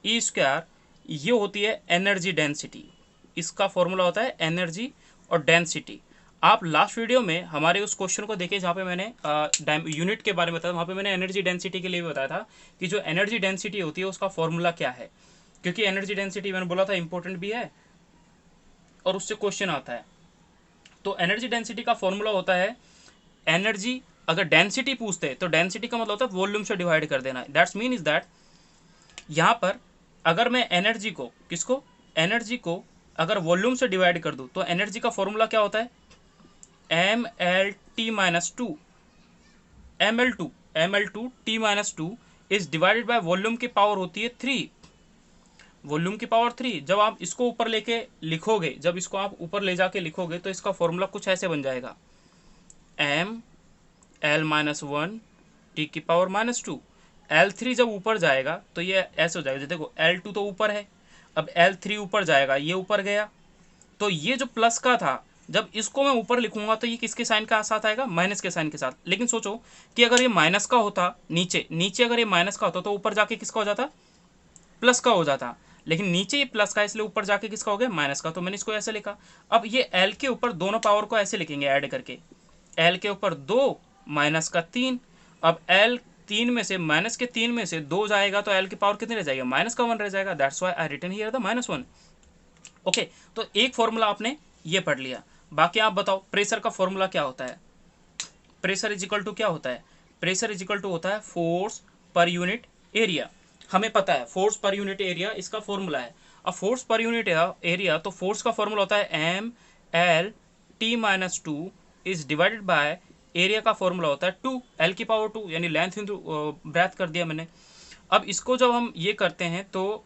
E square, ये होती है एनर्जी डेंसिटी। इसका फॉर्मूला होता है एनर्जी और डेंसिटी। आप लास्ट वीडियो में हमारे उस क्वेश्चन को देखिए जहाँ पे मैंने यूनिट के बारे में बताया, वहाँ पे मैंने एनर्जी डेंसिटी के लिए भी बताया था कि जो एनर्जी डेंसिटी होती है उसका फॉर्मूला क्या है। क्योंकि एनर्जी डेंसिटी मैंने बोला था इंपॉर्टेंट भी है और उससे क्वेश्चन आता है। तो एनर्जी डेंसिटी का फॉर्मूला होता है एनर्जी, अगर डेंसिटी पूछते हैं तो डेंसिटी का मतलब होता है वॉल्यूम से डिवाइड कर देना। दैट्स मीन इज दैट यहाँ पर अगर मैं एनर्जी को, किसको, एनर्जी को अगर वॉल्यूम से डिवाइड कर दूं तो एनर्जी का फॉर्मूला क्या होता है, M L T minus two, M L two T minus two is divided by volume की पावर होती है 3, वॉल्यूम की पावर 3। जब आप इसको ऊपर लेके लिखोगे, जब इसको आप ऊपर ले जाके लिखोगे तो इसका फॉर्मूला कुछ ऐसे बन जाएगा, M L minus one T की पावर माइनस टू। L3 जब ऊपर जाएगा तो ये ऐसे हो जाएगा, देखो L2 तो ऊपर है, अब L3 ऊपर जाएगा, ये ऊपर गया, तो ये जो प्लस का था जब इसको मैं ऊपर लिखूंगा तो ये किसके साइन का साथ आएगा, माइनस के साइन के साथ। लेकिन सोचो कि अगर ये माइनस का होता, नीचे अगर ये माइनस का होता तो ऊपर जाके किसका हो जाता, प्लस का हो जाता। लेकिन नीचे ये प्लस का, इसलिए ऊपर जाके किसका हो गया, माइनस का। तो मैंने इसको ऐसे लिखा। अब ये L के ऊपर दोनों पावर को ऐसे लिखेंगे ऐड करके, L के ऊपर 2 माइनस का 3। अब L 3 में से, माइनस के 3 में से 2 जाएगा तो L की पावर कितनी रह जाएगी, माइनस का 1 रह जाएगा। That's why I written here the -1। Okay, तो एक फॉर्मूला आपने ये पढ़ लिया। बाकी आप बताओ प्रेशर का फॉर्मूला क्या होता है। प्रेशर इज इक्वल टू क्या होता है, प्रेशर इज इक्वल टू होता है फोर्स पर यूनिट एरिया। हमें पता है फोर्स पर यूनिट एरिया इसका फॉर्मूला है। अब फोर्स पर यूनिट एरिया, तो फोर्स का फॉर्मूला होता है M L T minus two is divided by area का फॉर्मूला होता है 2, एल की पावर 2, यानी लेंथ इंटू ब्रेथ कर दिया मैंने। अब इसको जब हम ये करते हैं तो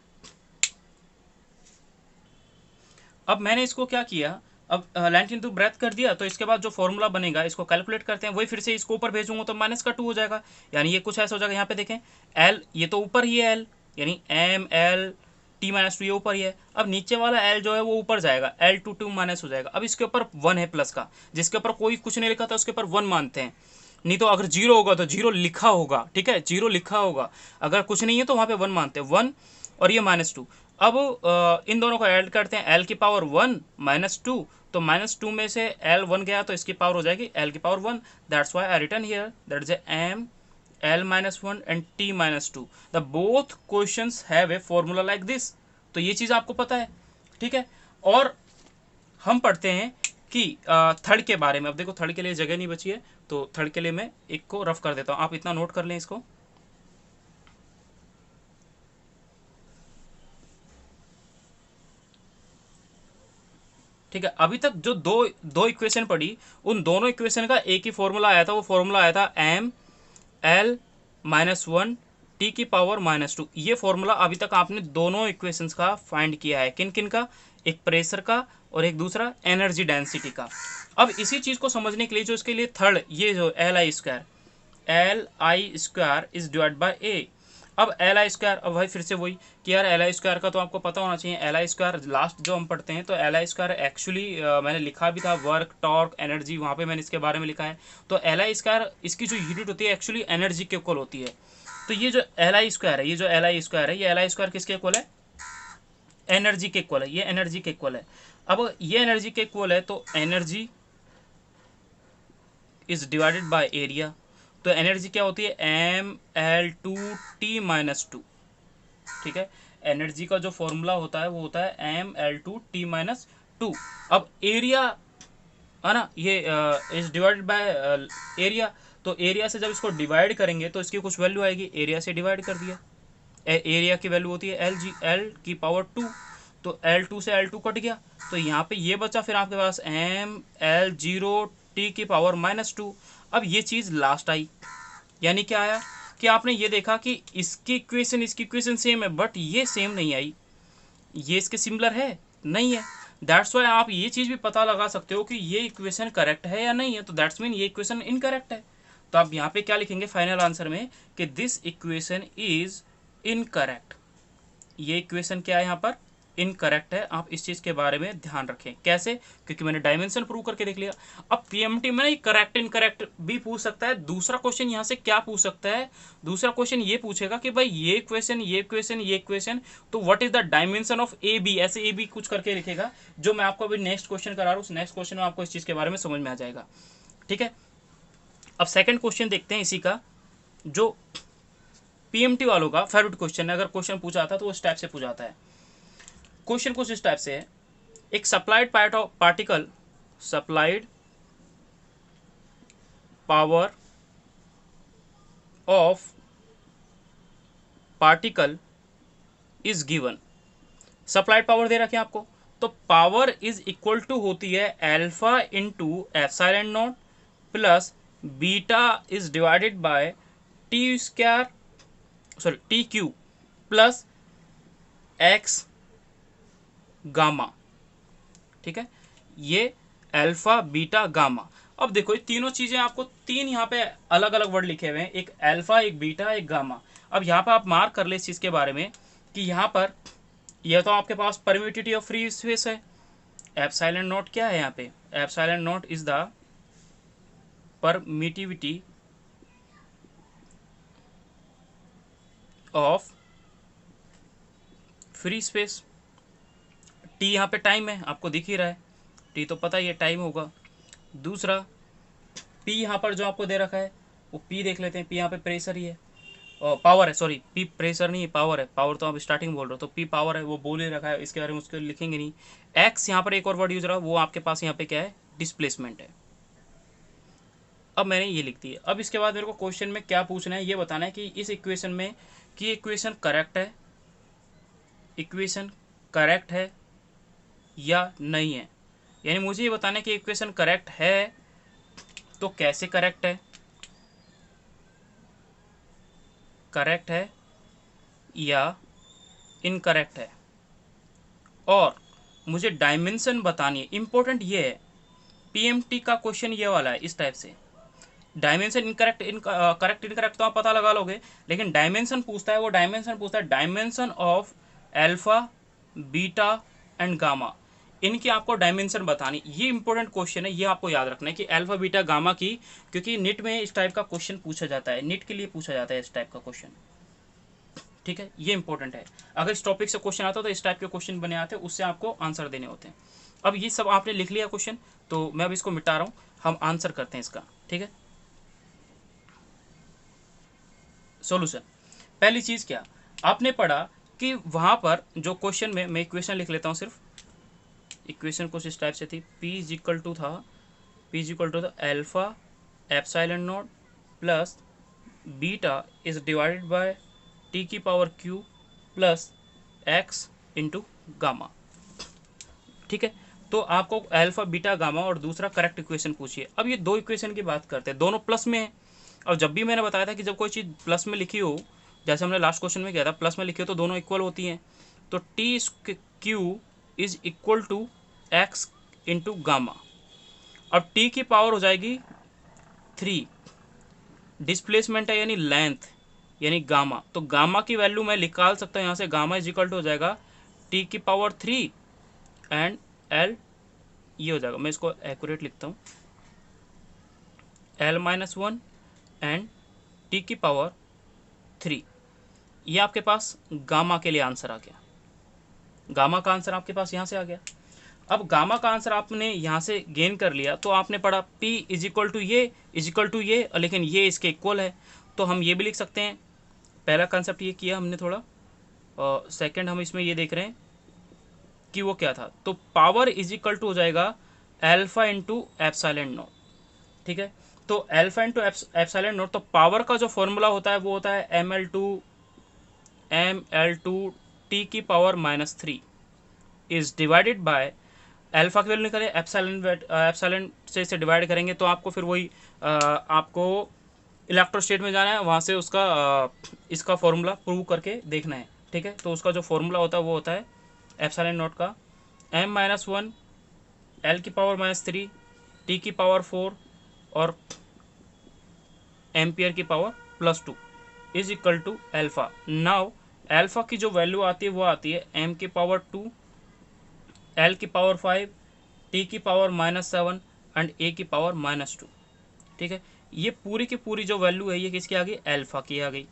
अब मैंने इसको क्या किया, अब लेंथ इंटू ब्रेथ कर दिया, तो इसके बाद जो फॉर्मूला बनेगा इसको कैलकुलेट करते हैं, वही फिर से इसको ऊपर भेजूंगा तो माइनस का 2 हो जाएगा। यानी ये कुछ ऐसा हो जाएगा, यहाँ पे देखें एल, ये तो ऊपर ही है एल, यानी M L T minus two, ये ऊपर ही है। अब नीचे वाला एल जो है वो ऊपर जाएगा, एल टू टू माइनस हो जाएगा। अब इसके ऊपर 1 है प्लस का, जिसके ऊपर कोई कुछ नहीं लिखा था उसके ऊपर 1 मानते हैं, नहीं तो अगर 0 होगा तो 0 लिखा होगा, ठीक है, 0 लिखा होगा। अगर कुछ नहीं है तो वहाँ पे 1 मानते हैं, 1 और ये -2। अब इन दोनों को ऐड करते हैं, एल की पावर 1 -2, तो -2 में से एल 1 गया तो इसकी पावर हो जाएगी एल की power 1। That's why I written here that is M L -1 and T -2। The both questions have a formula like this. तो ये चीज़ आपको पता है, ठीक है। और हम पढ़ते हैं कि थर्ड के बारे में। अब देखो थर्ड के लिए जगह नहीं बची है, तो थर्ड के लिए मैं एक को रफ कर देता हूँ, आप इतना नोट कर लें इसको। ठीक है, अभी तक जो दो इक्वेशन पढ़ी, उन दोनों इक्वेशन का एक ही फॉर्मूला आया था। वो फॉर्मूला आया था एम एल -1 टी की पावर -2। ये फॉर्मूला अभी तक आपने दोनों इक्वेशंस का फाइंड किया है। किन किन का, एक प्रेशर का और एक दूसरा एनर्जी डेंसिटी का। अब इसी चीज़ को समझने के लिए जो इसके लिए थर्ड, ये जो LI square is divide by A. अब LI स्क्वायर, अब भाई फिर से वही कि यार LI स्क्वायर का तो आपको पता होना चाहिए। LI स्क्वायर लास्ट जो हम पढ़ते हैं तो LI स्क्वायर एक्चुअली मैंने लिखा भी था, वर्क टॉर्क एनर्जी, वहाँ पे मैंने इसके बारे में लिखा है। तो LI स्क्वायर इसकी जो यूनिट होती है एक्चुअली एनर्जी के इक्वल होती है। तो ये जो LI स्क्वायर है, ये LI स्क्वायर किसके इक्वल है, एनर्जी के इक्वल है, ये एनर्जी के इक्वल है। अब ये एनर्जी के इक्वल है तो energy is divided by area. तो एनर्जी क्या होती है, mL2T-2। ठीक है, एनर्जी का जो फॉर्मूला होता है वो होता है mL2T-2। अब एरिया है ना, ये इज डिवाइडेड बाय एरिया। तो एरिया से जब इसको डिवाइड करेंगे तो इसकी कुछ वैल्यू आएगी, एरिया से डिवाइड कर दिया। एरिया की वैल्यू होती है L/2। तो L2 से L2 कट गया, तो यहाँ पे ये बचा फिर आपके पास mL0T⁻²। अब ये चीज़ लास्ट आई, यानी क्या आया कि आपने ये देखा कि इसकी इक्वेशन सेम है, बट ये सेम नहीं आई, ये इसके सिमिलर है नहीं है। दैट्स वाई आप ये चीज़ भी पता लगा सकते हो कि ये इक्वेशन करेक्ट है या नहीं है, तो दैट्स मीन ये इक्वेशन इनकरेक्ट है। तो आप यहाँ पे क्या लिखेंगे फाइनल आंसर में कि दिस इक्वेशन इज इनकरेक्ट। ये इक्वेशन क्या है यहाँ पर, इनकरेक्ट है। आप इस चीज़ के बारे में ध्यान रखें। कैसे, क्योंकि मैंने डायमेंशन प्रूव करके देख लिया। अब पीएमटी में करेक्ट इनकरेक्ट भी पूछ सकता है। दूसरा क्वेश्चन यहाँ से क्या पूछ सकता है, दूसरा क्वेश्चन ये पूछेगा कि भाई ये इक्वेशन तो what is the dimension of A B, ऐसे ए बी कुछ करके लिखेगा, जो मैं आपको अभी नेक्स्ट क्वेश्चन करा रहा हूँ। उस नेक्स्ट क्वेश्चन में आपको इस चीज़ के बारे में समझ में आ जाएगा। ठीक है, अब सेकेंड क्वेश्चन देखते हैं इसी का, जो पीएमटी वालों का फेवरेट क्वेश्चन है। अगर क्वेश्चन पूछा आता है तो वो इस टाइप से पूछा जाता है। क्वेश्चन कुछ इस टाइप से है, एक supplied particle, supplied power of particle is given. Supplied power दे रखे आपको, तो पावर इज इक्वल टू होती है alpha into epsilon naught plus beta is divided by T square, sorry T Q plus X gamma. ठीक है, ये alpha beta gamma. अब देखो ये तीनों चीजें आपको तीन यहाँ पे अलग अलग वर्ड लिखे हुए हैं, एक अल्फा, एक बीटा, एक गामा। अब यहाँ पे आप मार्क कर ले इस चीज के बारे में कि यहाँ पर यह तो आपके पास परमिटिविटी ऑफ फ्री स्पेस है। एप्सिलॉन नॉट क्या है यहाँ पे, epsilon not is the permittivity of free space. T यहाँ पे टाइम है, आपको दिख ही रहा है, टी तो पता ही है टाइम होगा। दूसरा पी यहाँ पर जो आपको दे रखा है वो पी देख लेते हैं, पी यहाँ पे प्रेशर ही है, पावर है, सॉरी पी प्रेशर नहीं है, पावर है। पावर तो आप स्टार्टिंग में बोल रहे हो, तो पी पावर है, वो बोल ही रखा है, इसके बारे में उसको लिखेंगे नहीं। एक्स यहाँ पर एक और वर्ड यूज रहा है, वो आपके पास यहाँ पे क्या है, डिस्प्लेसमेंट है। अब मैंने ये लिख दी है। अब इसके बाद मेरे को क्वेश्चन में क्या पूछना है, ये बताना है कि इस इक्वेशन में कि इक्वेशन करेक्ट है, इक्वेशन करेक्ट है या नहीं है। यानी मुझे ये बताना है कि इक्वेशन करेक्ट है तो कैसे करेक्ट है, करेक्ट है या इनकरेक्ट है, और मुझे डायमेंशन बतानी है। इंपॉर्टेंट ये है, पीएमटी का क्वेश्चन ये वाला है इस टाइप से। डायमेंशन इनकरेक्ट करेक्ट इनकरेक्ट तो आप पता लगा लोगे, लेकिन डायमेंशन पूछता है, वो डायमेंशन पूछता है dimension of alpha beta and gamma. इनकी आपको डायमेंशन बतानी, ये इंपॉर्टेंट क्वेश्चन है, ये आपको याद रखना है कि अल्फा बीटा गामा की, क्योंकि नीट में इस टाइप का क्वेश्चन पूछा जाता है, नीट के लिए पूछा जाता है इस टाइप का क्वेश्चन। ठीक है, ये इंपॉर्टेंट है। अगर इस टॉपिक से क्वेश्चन आता है तो इस टाइप के क्वेश्चन बने आते हैं, उससे आपको आंसर देने होते हैं। अब ये सब आपने लिख लिया क्वेश्चन, तो मैं अब इसको मिटा रहा हूँ, हम आंसर करते हैं इसका। ठीक है, सॉल्यूशन। पहली चीज क्या आपने पढ़ा कि वहां पर जो क्वेश्चन में, मैं इक्वेशन लिख लेता हूँ सिर्फ, इक्वेशन कुछ इस टाइप से थी, P इज इक्वल टू था, P इज इक्वल टू था alpha epsilon naught plus beta is divided by T की power Q plus X into gamma. ठीक है, तो आपको अल्फा बीटा गामा और दूसरा करेक्ट इक्वेशन पूछिए। अब ये दो इक्वेशन की बात करते हैं, दोनों प्लस में है। और जब भी मैंने बताया था कि जब कोई चीज़ प्लस में लिखी हो, जैसे हमने लास्ट क्वेश्चन में किया था, प्लस में लिखी हो तो दोनों इक्वल होती हैं। तो T Q is equal to X into gamma. अब टी की पावर हो जाएगी 3, डिस्प्लेसमेंट है यानी लेंथ यानी गामा, तो गामा की वैल्यू मैं निकाल सकता हूँ यहाँ से, गामा इज इक्वल टू हो जाएगा टी की पावर 3 एंड एल, ये हो जाएगा, मैं इसको एक्यूरेट लिखता हूँ, L-1 एंड टी की पावर 3। ये आपके पास गामा के लिए आंसर आ गया। गामा का आंसर आपके पास यहाँ से आ गया। अब गामा का आंसर आपने यहाँ से गेन कर लिया तो आपने पढ़ा P इज इक्वल टू ये, लेकिन ये इसके इक्वल है, तो हम ये भी लिख सकते हैं। पहला कंसेप्ट ये किया हमने थोड़ा, और सेकेंड हम इसमें ये देख रहे हैं कि वो क्या था। तो पावर इज इक्वल टू हो जाएगा अल्फा इंटू एप्सिलॉन नॉट, ठीक है। तो अल्फा इंटू एप्सिलॉन नॉट, तो पावर का जो फॉर्मूला होता है वो होता है ml2 t की power -3 is divided by alpha की वैल्यू निकाले, एप्सिलॉन से डिवाइड करेंगे तो आपको फिर वही आपको इलेक्ट्रोस्टेट में जाना है, वहाँ से उसका इसका फॉर्मूला प्रूव करके देखना है, ठीक है। तो उसका जो फॉर्मूला होता है वो होता है एप्सिलॉन नॉट का m-1 l की पावर -3 t की पावर 4 और एम्पियर की power +2 is equal to alpha. Now alpha की जो वैल्यू आती है वो आती है m की पावर 2, l की पावर 5, t की पावर -7 एंड a की पावर -2, ठीक है। ये पूरी की पूरी जो वैल्यू है ये किसकी आ गई, अल्फा की आ गई।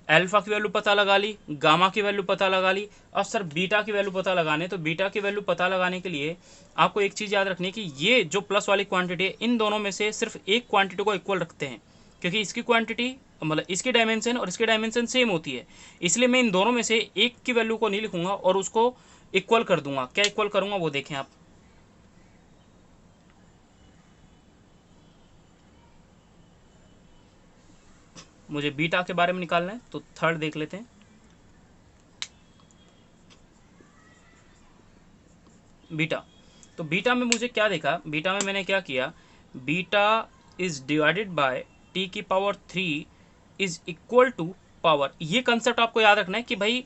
अल्फा की वैल्यू पता लगा ली, गामा की वैल्यू पता लगा ली। अब सर बीटा की वैल्यू पता लगाने, तो बीटा की वैल्यू पता लगाने के लिए आपको एक चीज़ याद रखनी है कि ये जो प्लस वाली क्वांटिटी है इन दोनों में से सिर्फ एक क्वांटिटी को इक्वल रखते हैं, क्योंकि इसकी क्वांटिटी मतलब इसकी डायमेंशन और इसकी डायमेंशन सेम होती है। इसलिए मैं इन दोनों में से एक की वैल्यू को नहीं लिखूंगा और उसको इक्वल कर दूंगा। क्या इक्वल करूंगा वो देखें आप। मुझे बीटा के बारे में निकालना है तो थर्ड देख लेते हैं। बीटा, तो बीटा में मुझे क्या देखा, बीटा में मैंने क्या किया, beta is divided by T की power 3 is equal to power. ये कंसेप्ट आपको याद रखना है कि भाई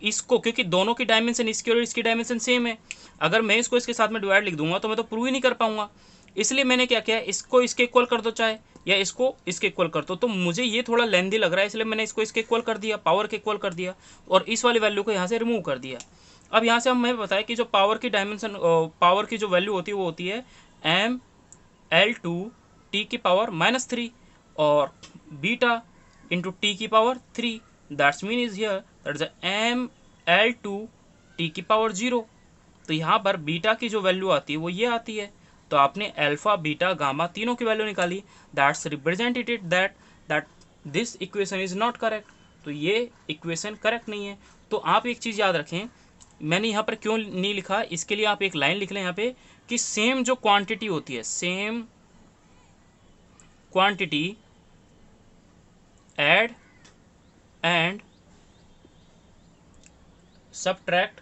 इसको, क्योंकि दोनों की डायमेंशन इसकी और इसकी डायमेंशन सेम है, अगर मैं इसको इसके साथ में डिवाइड लिख दूंगा तो मैं तो प्रूव ही नहीं कर पाऊंगा। इसलिए मैंने क्या किया, इसको इसके इक्वल कर दो चाहे, या इसको इसके इक्वल कर दो। तो मुझे ये थोड़ा लेंदी लग रहा है, इसलिए मैंने इसको इसके इक्वल कर दिया, पावर के इक्वल कर दिया, और इस वाली वैल्यू को यहाँ से रिमूव कर दिया। अब यहाँ से हमें बताया कि जो पावर की डायमेंशन, पावर की जो वैल्यू होती है वो होती है ml2 t की पावर -3 और बीटा इंटू टी की power 3, that's mean is here that is ml2 t की पावर 0। तो यहाँ पर बीटा की जो वैल्यू आती है वो ये आती है। तो आपने अल्फा बीटा गामा तीनों की वैल्यू निकाली, that's represented that this equation is not correct. तो ये इक्वेशन करेक्ट नहीं है। तो आप एक चीज़ याद रखें, मैंने यहाँ पर क्यों नहीं लिखा, इसके लिए आप एक लाइन लिख लें यहाँ पे कि सेम जो क्वांटिटी होती है, same quantity add and subtract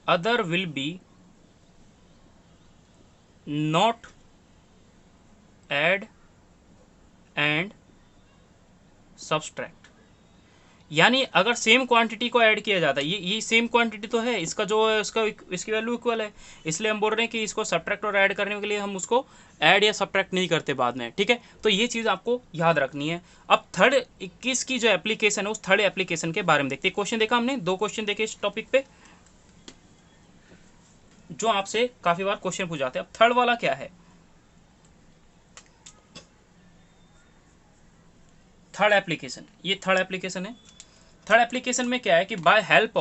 other will be not add and subtract। यानी अगर सेम क्वांटिटी को ऐड किया जाता है, ये सेम क्वांटिटी तो है, इसका जो है उसका इसकी वैल्यू इक्वल है, इसलिए हम बोल रहे हैं कि इसको सब्ट्रैक्ट और ऐड करने के लिए हम उसको ऐड या सब्ट्रैक्ट नहीं करते बाद में, ठीक है। तो ये चीज़ आपको याद रखनी है। अब थर्ड 21 की जो एप्लीकेशन है उस थर्ड एप्लीकेशन के बारे में देखते हैं। क्वेश्चन देखा हमने, 2 क्वेश्चन देखे इस टॉपिक पे जो आपसे काफी बार क्वेश्चन पूछ जाते हैं। अब थर्ड वाला क्या है, थर्ड एप्लीकेशन, ये थर्ड एप्लीकेशन है। थर्ड एप्लीकेशन में क्या है कि बाय हेल्प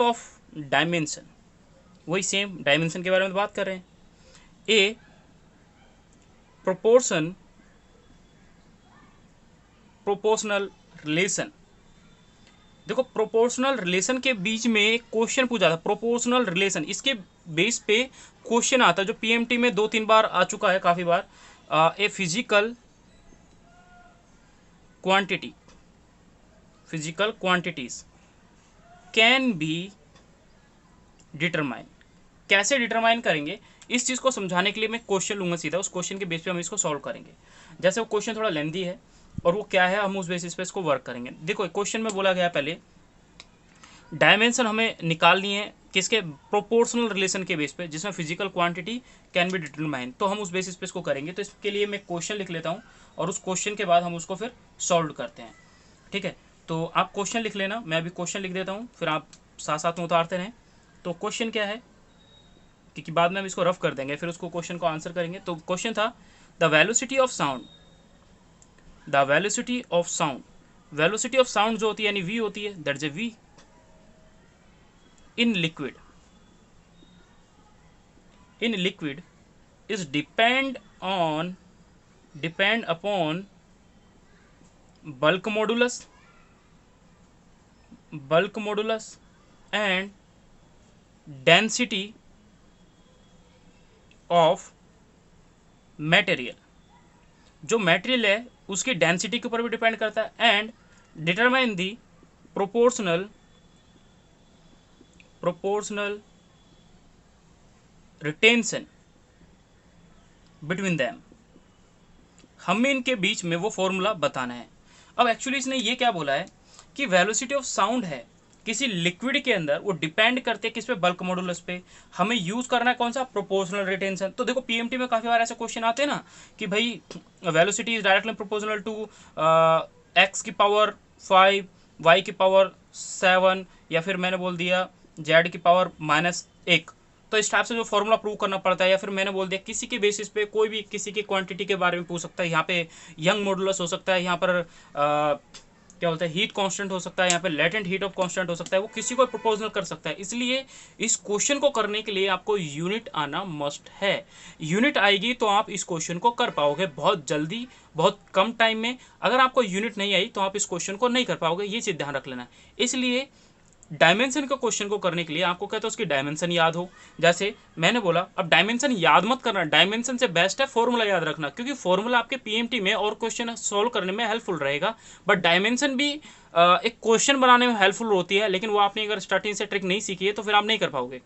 ऑफ डायमेंशन, वही सेम डायमेंशन के बारे में बात कर रहे हैं। ए प्रोपोर्शनल रिलेशन, देखो प्रोपोर्शनल रिलेशन के बीच में एक क्वेश्चन पूछा था, प्रोपोर्शनल रिलेशन, इसके बेस पे क्वेश्चन आता है जो पीएमटी में 2-3 बार आ चुका है, काफी बार। A physical quantities can be determine. कैसे डिटरमाइन करेंगे इस चीज को समझाने के लिए मैं क्वेश्चन लूंगा सीधा, उस क्वेश्चन के बेस पे हम इसको सॉल्व करेंगे। जैसे वो क्वेश्चन थोड़ा लेंथी है और वो क्या है, हम उस बेसिस पे इसको वर्क करेंगे। देखो क्वेश्चन में बोला गया पहले डायमेंशन हमें निकालनी है किसके, प्रोपोर्शनल रिलेशन के बेस पे, जिसमें physical quantity can be determine. तो हम उस बेसिस पे इसको करेंगे। तो इसके लिए मैं क्वेश्चन लिख लेता हूँ और उस क्वेश्चन के बाद हम उसको फिर सॉल्व करते हैं, ठीक है। तो आप क्वेश्चन लिख लेना, मैं अभी क्वेश्चन लिख देता हूँ, फिर आप साथ साथ में उतारते रहें। तो क्वेश्चन क्या है, क्योंकि बाद में हम इसको रफ कर देंगे, फिर उसको क्वेश्चन को आंसर करेंगे। तो क्वेश्चन था the velocity of sound the velocity of sound, velocity of sound जो होती है यानी v होती है, that is A v in liquid, in liquid is depend upon bulk modulus and density of material, जो मटेरियल है उसकी डेंसिटी के ऊपर भी डिपेंड करता है, and determine the proportional retention between them, हमें इनके बीच में वो फॉर्मूला बताना है। अब एक्चुअली इसने ये क्या बोला है कि वेलोसिटी ऑफ साउंड है किसी लिक्विड के अंदर, वो डिपेंड करते हैं किस पे, बल्क मॉडुलस पे। हमें यूज करना है कौन सा, प्रोपोर्शनल रिटेंशन। तो देखो पीएमटी में काफी बार ऐसे क्वेश्चन आते हैं ना कि भाई velocity is directly proportional to X की पावर 5, वाई की पावर 7, या फिर मैंने बोल दिया जेड की पावर -1। तो इस टाइप से जो फॉर्मूला प्रूव करना पड़ता है, या फिर मैंने बोल दिया किसी के बेसिस पे कोई भी किसी की क्वांटिटी के बारे में पूछ सकता है। यहाँ पे यंग मॉडुलस हो सकता है, यहाँ पर क्या बोलते हैं हीट कांस्टेंट हो सकता है, यहाँ पे लेटेंट हीट ऑफ कांस्टेंट हो सकता है, वो किसी को प्रपोजल कर सकता है। इसलिए इस क्वेश्चन को करने के लिए आपको यूनिट आना मस्ट है। यूनिट आएगी तो आप इस क्वेश्चन को कर पाओगे बहुत जल्दी, बहुत कम टाइम में। अगर आपको यूनिट नहीं आई तो आप इस क्वेश्चन को नहीं कर पाओगे, ये चीज ध्यान रख लेना। इसलिए डायमेंशन का क्वेश्चन को करने के लिए आपको कहते हैं उसकी डायमेंशन याद हो। जैसे मैंने बोला, अब डायमेंशन याद मत करना, डायमेंशन से बेस्ट है फॉर्मूला याद रखना, क्योंकि फॉर्मूला आपके पीएमटी में और क्वेश्चन सोल्व करने में हेल्पफुल रहेगा। बट डायमेंशन भी एक क्वेश्चन बनाने में हेल्पफुल होती है, लेकिन वो आपने अगर स्टार्टिंग से ट्रिक नहीं सीखी है तो फिर आप नहीं कर पाओगे।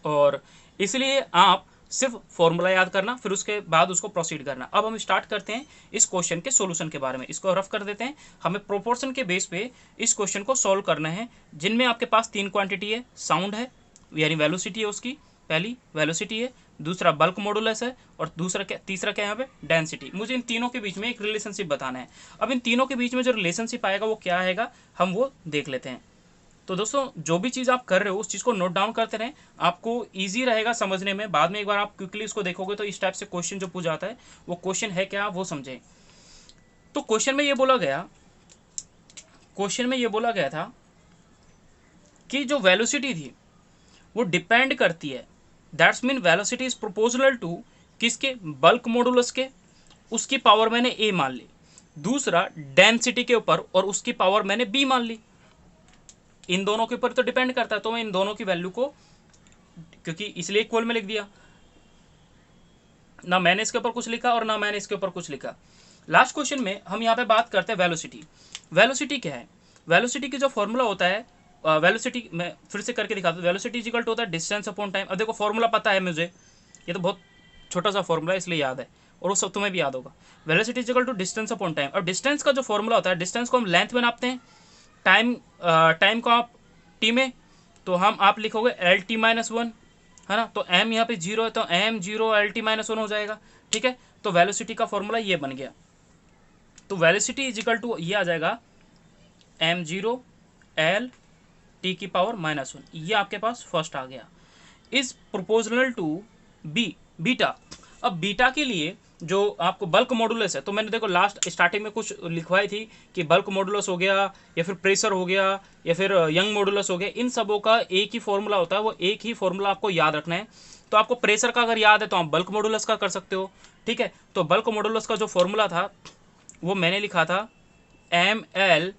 और इसलिए आप सिर्फ फॉर्मूला याद करना, फिर उसके बाद उसको प्रोसीड करना। अब हम स्टार्ट करते हैं इस क्वेश्चन के सॉल्यूशन के बारे में। इसको रफ कर देते हैं। हमें प्रोपोर्शन के बेस पे इस क्वेश्चन को सॉल्व करना है, जिनमें आपके पास 3 क्वांटिटी है। साउंड है यानी वेलोसिटी है उसकी, पहली वेलोसिटी है, दूसरा बल्क मॉडुलस है, और तीसरा क्या है यहाँ पे, डेंसिटी। मुझे इन तीनों के बीच में एक रिलेशनशिप बताना है। अब इन तीनों के बीच में जो रिलेशनशिप आएगा वो क्या आएगा, हम वो देख लेते हैं। तो दोस्तों जो भी चीज़ आप कर रहे हो उस चीज़ को नोट डाउन करते रहें, आपको इजी रहेगा समझने में। बाद में एक बार आप क्विकली इसको देखोगे तो इस टाइप से क्वेश्चन जो पूछा जाता है वो क्वेश्चन है क्या, वो समझें। तो क्वेश्चन में ये बोला गया था कि जो वेलोसिटी थी वो डिपेंड करती है, that's mean velocity is proportional to किसके, बल्क मॉडुलस के, उसकी पावर मैंने ए मान ली। दूसरा डेंसिटी के ऊपर, और उसकी पावर मैंने बी मान ली। इन दोनों के ऊपर तो डिपेंड करता है, तो मैं इन दोनों की वैल्यू को, क्योंकि इसलिए इक्वल में लिख दिया, ना मैंने इसके ऊपर कुछ लिखा और ना मैंने इसके ऊपर कुछ लिखा। लास्ट क्वेश्चन में हम यहाँ पे बात करते हैं वेलोसिटी। वेलोसिटी क्या है, वेलोसिटी की जो फॉर्मूला होता है, वेलोसिटी मैं फिर से करके दिखाता हूँ। वेलोसिटी इक्वल टू होता है डिस्टेंस अपॉन टाइम। अब देखो फॉर्मूला पता है मुझे, ये तो बहुत छोटा सा फॉर्मूला है इसलिए याद है, और वो सब तुम्हें भी याद होगा। Velocity equal to distance upon time. अब डिस्टेंस का जो फॉर्मूला होता है, डिस्टेंस को हम लेंथ में नापते हैं, टाइम को आप टी में, तो आप लिखोगे एल टी -1, है ना। तो एम यहाँ पे 0 है, तो एम 0 एल टी -1 हो जाएगा, ठीक है। तो वेलोसिटी का फॉर्मूला ये बन गया। तो वेलोसिटी इज इक्वल टू ये आ जाएगा m0 एल टी की पावर -1। ये आपके पास फर्स्ट आ गया। Is proportional to beta. अब बीटा के लिए जो आपको बल्क मॉडुलस है, तो मैंने देखो लास्ट स्टार्टिंग में कुछ लिखवाई थी कि बल्क मॉडुलस हो गया, या फिर प्रेशर हो गया, या फिर यंग मॉडुलस हो गया, इन सबों का एक ही फॉर्मूला होता है। वो एक ही फॉर्मूला आपको याद रखना है। तो आपको प्रेशर का अगर याद है तो आप बल्क मॉडुलस का कर सकते हो, ठीक है। तो बल्क मॉडुलस का जो फॉर्मूला था वो मैंने लिखा था ml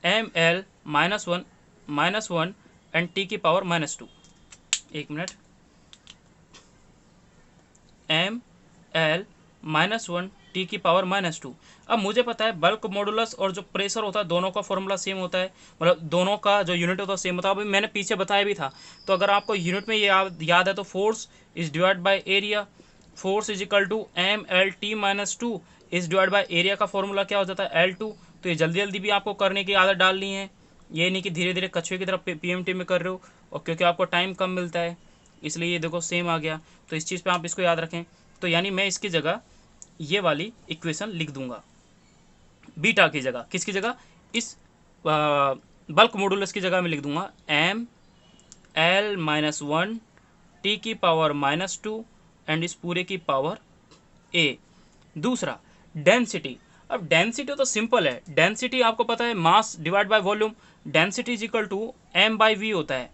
-1 एंड टी की पावर -2। एक मिनट, ml -1 टी की पावर -2। अब मुझे पता है बल्क मॉडुलस और जो प्रेशर होता है दोनों का फॉर्मूला सेम होता है, मतलब दोनों का जो यूनिट होता है सेम होता है। अभी मैंने पीछे बताया भी था। तो अगर आपको यूनिट में ये याद है तो force is divide by area, force is equal to mlt -2 is divide by area का फॉर्मूला क्या हो जाता है, L2। तो ये जल्दी जल्दी भी आपको करने की आदत डालनी है, ये नहीं कि धीरे धीरे कछुए की तरफ पीएमटी में कर रहे हो, और क्योंकि आपको टाइम कम मिलता है इसलिए ये देखो सेम आ गया। तो इस चीज़ पे आप इसको याद रखें। तो यानी मैं इसकी जगह ये वाली इक्वेशन लिख दूंगा, बीटा की जगह, किसकी जगह, इस बल्क मॉडुलस की जगह में लिख दूंगा ml -1 टी की पावर -2 एंड इस पूरे की पावर a। दूसरा डेंसिटी। अब डेंसिटी तो सिंपल है, डेंसिटी आपको पता है mass divide by volume, density is equal to M by V होता है।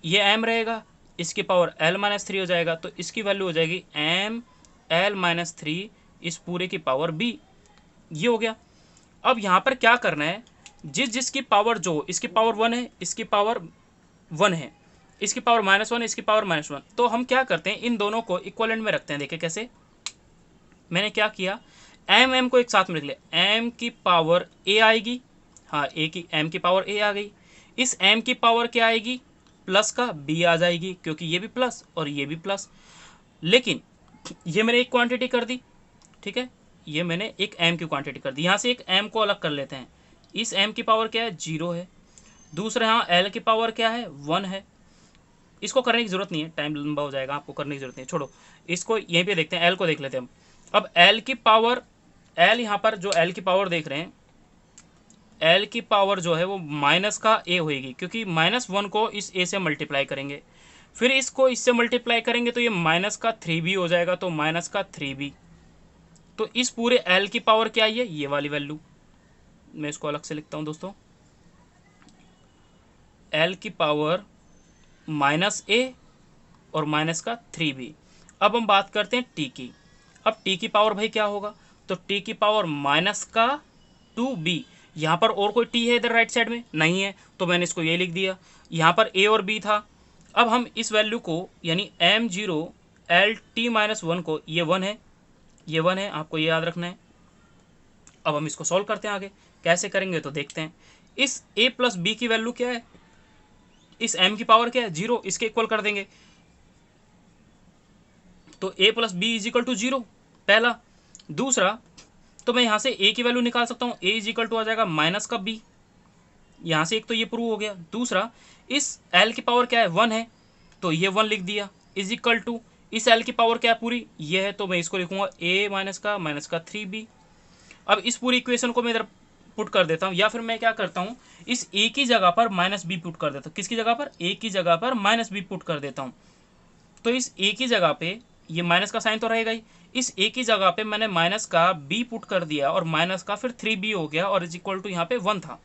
ये एम रहेगा, इसकी पावर एल माइनस थ्री हो जाएगा, तो इसकी वैल्यू हो जाएगी एम एल माइनस थ्री इस पूरे की पावर बी। ये हो गया। अब यहाँ पर क्या करना है, जिसकी पावर जो, इसकी पावर वन है, इसकी पावर वन है, इसकी पावर माइनस वन, इसकी पावर माइनस वन, तो हम क्या करते हैं इन दोनों को इक्वलेंट में रखते हैं। देखिए कैसे, मैंने क्या किया, एम एम को एक साथ में लिख लिया, एम की पावर ए आएगी, हाँ ए की एम की पावर ए आ गई, इस एम की पावर क्या आएगी, प्लस का बी आ जाएगी, क्योंकि ये भी प्लस और ये भी प्लस। लेकिन ये मैंने एक क्वांटिटी कर दी, ठीक है, ये मैंने एक एम की क्वांटिटी कर दी। यहाँ से एक एम को अलग कर लेते हैं, इस एम की पावर क्या है, जीरो है। दूसरा यहाँ एल की पावर क्या है, वन है। इसको करने की जरूरत नहीं है, टाइम लंबा हो जाएगा, आपको करने की जरूरत नहीं है, छोड़ो इसको। यहीं पे देखते हैं, एल को देख लेते हैं हम। अब एल की पावर, एल यहाँ पर जो एल की पावर देख रहे हैं, एल की पावर जो है वो माइनस का ए होएगी, क्योंकि माइनस वन को इस ए से मल्टीप्लाई करेंगे, फिर इसको इससे मल्टीप्लाई करेंगे तो ये माइनस का थ्री बी हो जाएगा, तो माइनस का थ्री बी। तो इस पूरे एल की पावर क्या आई है, ये वाली वैल्यू। मैं इसको अलग से लिखता हूं दोस्तों, एल की पावर माइनस ए और माइनस का थ्री बी। अब हम बात करते हैं टी की। अब टी की पावर भाई क्या होगा, तो टी की पावर माइनस का टू बी। यहाँ पर और कोई टी है इधर राइट साइड में, नहीं है, तो मैंने इसको ये लिख दिया। यहाँ पर ए और बी था। अब हम इस वैल्यू को, यानी M zero L T minus one को, ये वन है, ये वन है, आपको ये याद रखना है। अब हम इसको सॉल्व करते हैं आगे, कैसे करेंगे तो देखते हैं। इस a प्लस बी की वैल्यू क्या है, इस m की पावर क्या है, जीरो, इसके इक्वल कर देंगे, तो a plus B is equal to zero, पहला। दूसरा, तो मैं यहाँ से a की वैल्यू निकाल सकता हूँ, a इज इक्वल टू आ जाएगा माइनस का b। यहाँ से एक तो ये प्रूव हो गया। दूसरा, इस l की पावर क्या है, वन है, तो ये वन लिख दिया, इज इक्वल टू इस l की पावर क्या है पूरी, ये है, तो मैं इसको लिखूंगा a माइनस का थ्री बी। अब इस पूरी इक्वेशन को मैं इधर पुट कर देता हूँ, या फिर मैं क्या करता हूँ, इस a की जगह पर माइनस बी पुट कर देता हूँ। किसकी जगह पर, a की जगह पर माइनस बी पुट कर देता हूँ। तो इस a की जगह पे, ये माइनस का साइन तो रहेगा ही, इस a की जगह पे मैंने माइनस का b पुट कर दिया, और माइनस का फिर थ्री बी हो गया, और इज इक्वल टू यहाँ पे वन था।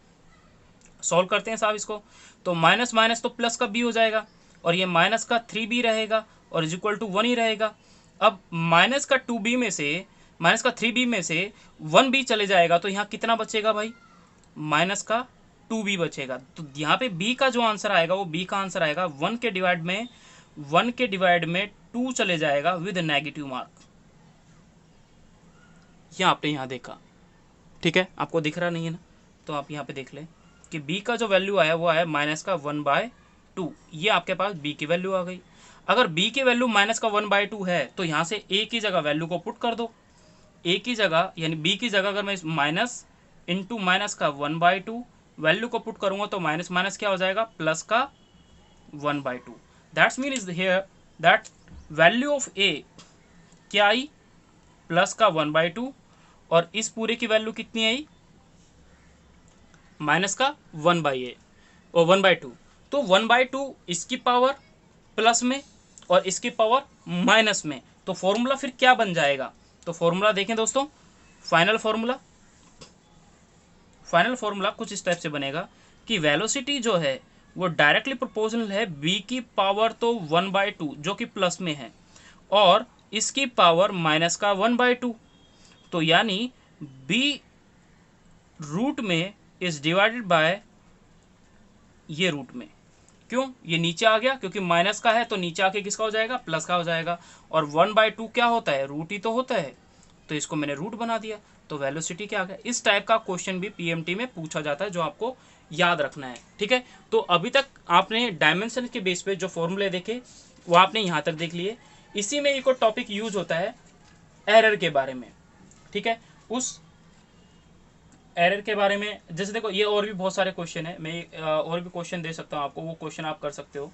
सॉल्व करते हैं साहब इसको, तो माइनस माइनस तो प्लस का b हो जाएगा, और ये माइनस का थ्री बी रहेगा, और इज इक्वल टू वन ही रहेगा। अब माइनस का टू बी में से, माइनस का थ्री बी में से वन बी चले जाएगा, तो यहाँ कितना बचेगा भाई, माइनस का टू बी बचेगा। तो यहाँ पे b का जो आंसर आएगा, वो b का आंसर आएगा वन के डिवाइड में टू चले जाएगा विद नेगेटिव मार्क। यह आपने यहाँ देखा, ठीक है, आपको दिख रहा नहीं है ना, तो आप यहाँ पे देख लें कि b का जो वैल्यू आया वो आया माइनस का वन बाय टू। ये आपके पास b की वैल्यू आ गई। अगर b की वैल्यू माइनस का वन बाय टू है, तो यहाँ से a की जगह वैल्यू को पुट कर दो। a की जगह, यानी b की जगह अगर मैं माइनस इंटू माइनस का वन बाई टू वैल्यू को पुट करूंगा, तो माइनस माइनस क्या हो जाएगा, प्लस का one by two. That's mean is here that value of a क्या आई, प्लस का वन बाई टू, और इस पूरे की वैल्यू कितनी आई, माइनस का वन बाई ए और वन बाई टू। तो वन बाई टू इसकी पावर प्लस में और इसकी पावर माइनस में, तो फॉर्मूला फिर क्या बन जाएगा, तो फॉर्मूला देखें दोस्तों, फाइनल फॉर्मूला कुछ इस टाइप से बनेगा कि वेलोसिटी जो है वो डायरेक्टली प्रोपोर्शनल है b की पावर तो वन बाई टू जो कि प्लस में है, और इसकी पावर माइनस का वन बाई टू। तो यानी b रूट में इज डिवाइडेड बाय ये रूट में। क्यों, ये नीचे आ गया, क्योंकि माइनस का है, तो नीचे आके किसका हो जाएगा, प्लस का हो जाएगा, और वन बाई टू क्या होता है, रूट ही तो होता है, तो इसको मैंने रूट बना दिया, तो वेलोसिटी क्या आ गया। इस टाइप का क्वेश्चन भी पीएमटी में पूछा जाता है, जो आपको याद रखना है, ठीक है। तो अभी तक आपने डायमेंशन के बेस पे जो फॉर्मूले देखे वो आपने यहाँ तक देख लिए। इसी में एक और टॉपिक यूज होता है एरर के बारे में, ठीक है। उस एरर के बारे में, जैसे देखो ये और भी बहुत सारे क्वेश्चन है, मैं और भी क्वेश्चन दे सकता हूँ आपको, वो क्वेश्चन आप कर सकते हो।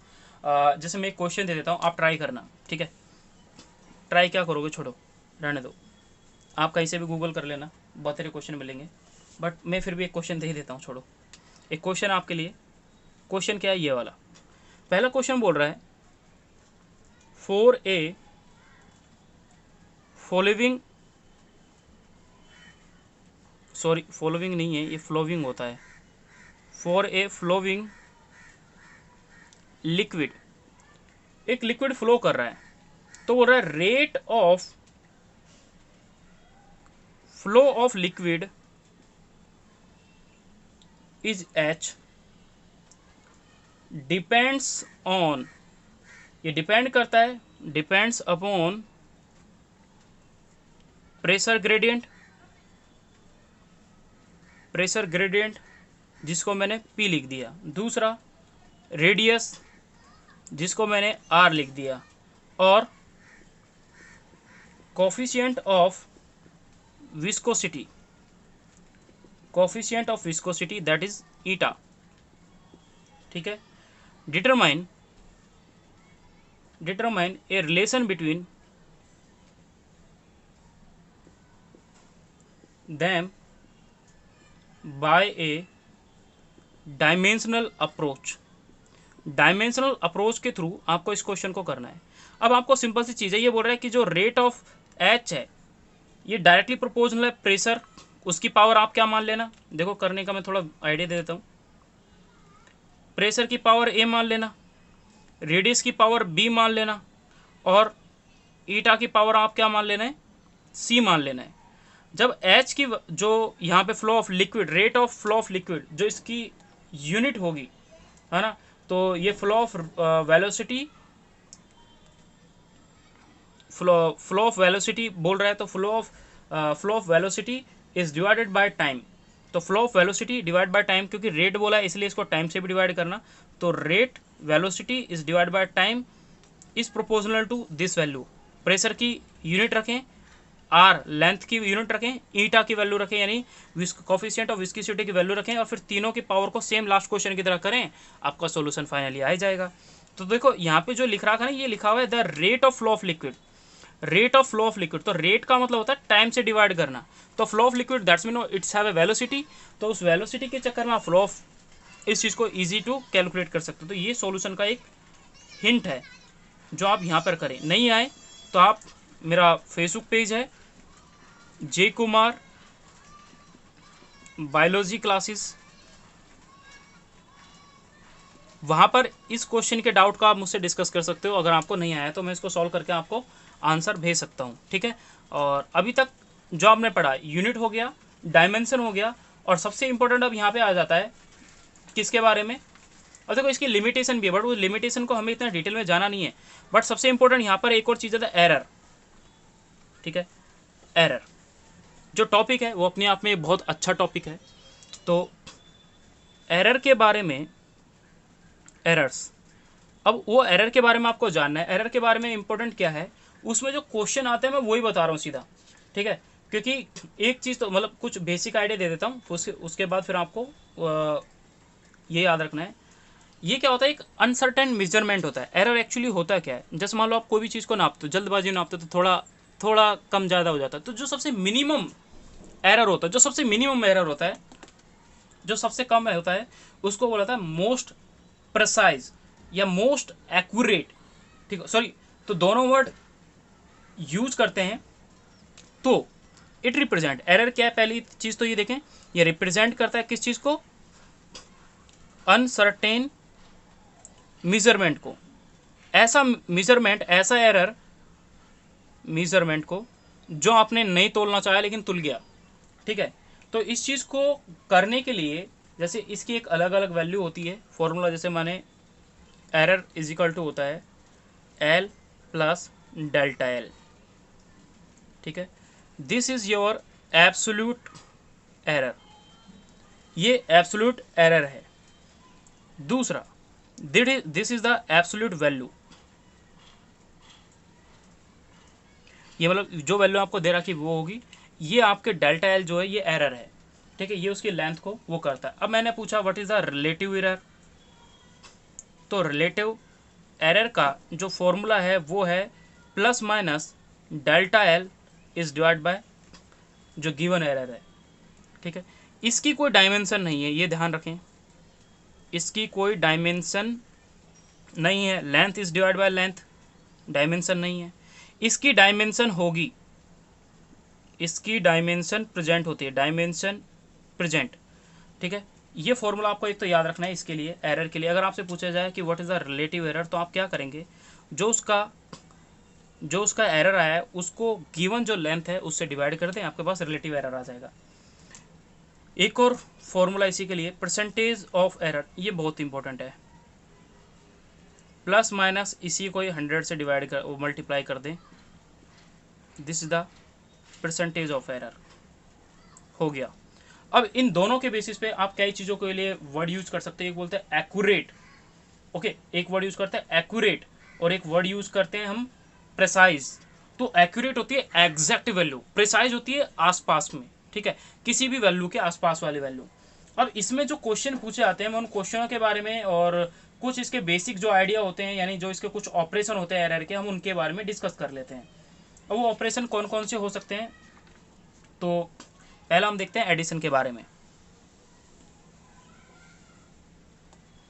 जैसे मैं एक क्वेश्चन दे देता हूँ, आप ट्राई करना, ठीक है। ट्राई क्या करोगे, छोड़ो रहने दो, आप कहीं से भी गूगल कर लेना, बहुत सारे क्वेश्चन मिलेंगे, बट मैं फिर भी एक क्वेश्चन दे ही देता हूँ, छोड़ो। एक क्वेश्चन आपके लिए, क्वेश्चन क्या है, ये वाला पहला क्वेश्चन बोल रहा है, for a following sorry following नहीं है, ये फ्लोविंग होता है। फॉर ए फ्लोविंग लिक्विड, एक लिक्विड फ्लो कर रहा है, तो बोल रहा है rate of flow of liquid is H depends on, ये डिपेंड करता है, depends upon pressure gradient, pressure gradient जिसको मैंने P लिख दिया, दूसरा रेडियस जिसको मैंने R लिख दिया, और coefficient of viscosity, coefficient of viscosity that is eta. ठीक है, determine a relation between them by a dimensional approach. Dimensional approach के थ्रू आपको इस क्वेश्चन को करना है। अब आपको सिंपल सी चीज़ है, ये बोल रहा है कि जो रेट ऑफ एच है ये डायरेक्टली प्रोपोर्शनल है प्रेशर, उसकी पावर आप क्या मान लेना, देखो करने का मैं थोड़ा आइडिया दे देता हूँ। प्रेशर की पावर ए मान लेना, रेडियस की पावर बी मान लेना, और ईटा की पावर आप क्या मान लेना है, सी मान लेना है। जब एच की जो यहाँ पे flow of liquid, rate of flow of liquid जो इसकी यूनिट होगी, है ना, तो ये flow of velocity, flow of velocity बोल रहा है, तो flow of velocity is divided by time. तो flow of velocity divide by time, क्योंकि रेट बोला है इसलिए इसको टाइम से भी डिवाइड करना, तो rate velocity is divide by time is proportional to this value. Pressure की यूनिट रखें, आर लेंथ की यूनिट रखें, ईटा की वैल्यू रखें, यानी कोफिशिएंट ऑफ विस्कोसिटी की वैल्यू रखें, और फिर तीनों की पावर को सेम लास्ट क्वेश्चन की तरह करें, आपका सॉल्यूशन फाइनली आ जाएगा। तो देखो यहाँ पे जो लिख रहा था ना, ये लिखा हुआ है the rate of flow of liquid, rate of flow of liquid, तो रेट का मतलब होता है टाइम से डिवाइड करना, तो flow of liquid that's mean it's have a velocity, तो उस वेलोसिटी के चक्कर में फ्लो ऑफ इस चीज़ को ईजी टू कैलकुलेट कर सकते हो। तो ये सॉल्यूशन का एक हिंट है जो आप यहाँ पर करें। नहीं आए तो आप, मेरा फेसबुक पेज है जे कुमार बायोलॉजी क्लासेस, वहाँ पर इस क्वेश्चन के डाउट का आप मुझसे डिस्कस कर सकते हो। अगर आपको नहीं आया तो मैं इसको सॉल्व करके आपको आंसर भेज सकता हूँ। ठीक है, और अभी तक जो आपने पढ़ा, यूनिट हो गया, डायमेंशन हो गया, और सबसे इंपॉर्टेंट अब यहाँ पे आ जाता है किसके बारे में, और देखो इसकी लिमिटेशन भी है, बट वो लिमिटेशन को हमें इतना डिटेल में जाना नहीं है। बट सबसे इंपॉर्टेंट यहाँ पर एक और चीज़ है, एरर। ठीक है, एरर जो टॉपिक है वो अपने आप में बहुत अच्छा टॉपिक है। तो एरर के बारे में, एरर्स, अब वो एरर के बारे में आपको जानना है। एरर के बारे में इंपॉर्टेंट क्या है, उसमें जो क्वेश्चन आते हैं मैं वही बता रहा हूँ सीधा। ठीक है, क्योंकि एक चीज़ तो मतलब कुछ बेसिक आइडिया दे देता हूँ, उसके बाद फिर आपको ये याद रखना है। ये क्या होता है, एक अनसर्टेन मेजरमेंट होता है। एरर एक्चुअली होता क्या है, जैसे मान लो आप कोई भी चीज़ को नापते हो, जल्दबाजी में नापते हो तो थोड़ा कम ज़्यादा हो जाता है। तो जो सबसे मिनिमम एरर होता है, जो सबसे मिनिमम एरर होता है, जो सबसे कम होता है, उसको बोला था मोस्ट प्रिसाइज या मोस्ट एक्यूरेट। ठीक है, सॉरी, तो दोनों वर्ड यूज करते हैं। तो इट रिप्रेजेंट, एरर क्या है, पहली चीज तो ये देखें, ये रिप्रेजेंट करता है किस चीज को, अनसर्टेन मेजरमेंट को। ऐसा मेजरमेंट, ऐसा एरर मेजरमेंट को जो आपने नहीं तोलना चाहा लेकिन तुल गया। ठीक है, तो इस चीज को करने के लिए, जैसे इसकी एक अलग अलग वैल्यू होती है, फॉर्मूला जैसे माने एरर इज इक्वल टू होता है एल प्लस डेल्टा एल। ठीक है, this is your absolute error, ये एब्सोल्यूट एरर है। दूसरा, this is the absolute value, ये मतलब जो वैल्यू आपको दे रखी वो होगी, ये आपके डेल्टा एल जो है ये एरर है। ठीक है, ये उसकी लेंथ को वो करता है। अब मैंने पूछा what is the relative error, तो रिलेटिव एरर का जो फॉर्मूला है वो है plus minus delta L is divide bye जो गिवन एरर है। ठीक है, इसकी कोई डायमेंशन नहीं है, ये ध्यान रखें, इसकी कोई डायमेंशन नहीं है। Length is divide by length, dimension नहीं है। इसकी डायमेंशन होगी, इसकी डायमेंशन प्रेजेंट होती है, डायमेंशन प्रेजेंट। ठीक है, ये फॉर्मूला आपको एक तो याद रखना है इसके लिए, एरर के लिए। अगर आपसे पूछा जाए कि what is the relative error, तो आप क्या करेंगे, जो उसका एरर आया है उसको गिवन जो लेंथ है उससे डिवाइड कर दें, आपके पास रिलेटिव एरर आ जाएगा। एक और फॉर्मूला इसी के लिए, परसेंटेज ऑफ एरर, ये बहुत इंपॉर्टेंट है। प्लस माइनस इसी को 100 से डिवाइड कर मल्टीप्लाई कर दें, this is the percentage of error, हो गया। अब इन दोनों के बेसिस पे आप कई चीज़ों के लिए वर्ड यूज कर सकते हैं। एक बोलते हैं एक्यूरेट, ओके, एक वर्ड यूज करते हैं एक्यूरेट, और एक वर्ड यूज करते हैं हम प्रेसाइज। तो एक्यूरेट होती है एग्जैक्ट वैल्यू, प्रेसाइज होती है आसपास में, ठीक है, किसी भी वैल्यू के आसपास वाली वैल्यू। अब इसमें जो क्वेश्चन पूछे जाते हैं, मैं उन क्वेश्चनों के बारे में और कुछ इसके बेसिक जो आइडिया होते हैं, यानी जो इसके कुछ ऑपरेशन होते हैं एरर के, हम उनके बारे में डिस्कस कर लेते हैं। अब वो ऑपरेशन कौन कौन से हो सकते हैं, तो पहला हम देखते हैं एडिशन के बारे में।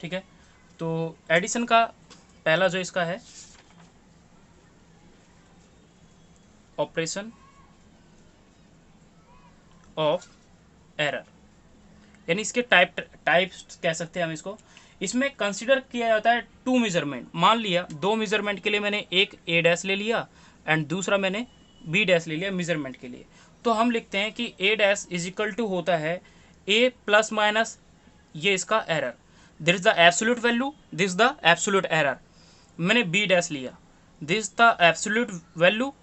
ठीक है, तो एडिशन का पहला जो इसका है ऑपरेशन ऑफ एरर, यानी इसके टाइप्स कह सकते हैं हम इसको। इसमें कंसिडर किया जाता है टू मेजरमेंट। मान लिया दो मेजरमेंट के लिए मैंने एक ए डैश ले लिया एंड दूसरा मैंने बी डैश ले लिया मेजरमेंट के लिए, तो हम लिखते हैं कि ए डैश इज इक्वल टू होता है ए प्लस माइनस ये इसका error, this is the absolute value, this is the absolute error. मैंने बी डैश लिया, this the absolute value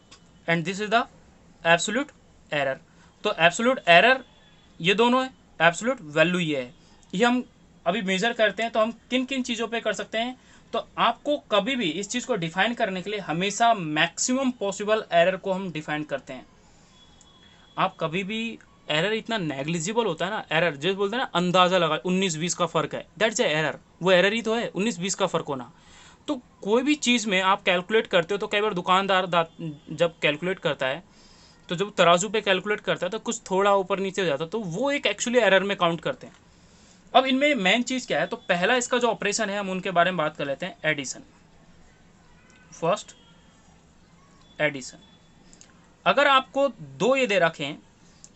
and this is the absolute error. तो एब्सोल्यूट एरर ये दोनों है, एब्सोल्यूट वैल्यू ये है। ये हम अभी मेजर करते हैं, तो हम किन किन चीज़ों पे कर सकते हैं, तो आपको कभी भी इस चीज़ को डिफाइन करने के लिए हमेशा मैक्सिमम पॉसिबल एरर को हम डिफाइन करते हैं। आप कभी भी एरर इतना नेग्लिजिबल होता है ना, एरर जो बोलते हैं ना अंदाज़ा लगा 19-20 का फ़र्क है, दैट्स ए एरर, वो एरर ही तो है 19-20 का फ़र्क होना। तो कोई भी चीज़ में आप कैलकुलेट करते हो, तो कई बार दुकानदार जब कैलकुलेट करता है, तो जब तराजू पे कैलकुलेट करता है तो कुछ थोड़ा ऊपर नीचे हो जाता है, तो वो एक एक्चुअली एरर में काउंट करते हैं। अब इनमें मेन चीज़ क्या है, तो पहला इसका जो ऑपरेशन है हम उनके बारे में बात कर लेते हैं, एडिशन। फर्स्ट एडिशन, अगर आपको दो ये दे रखें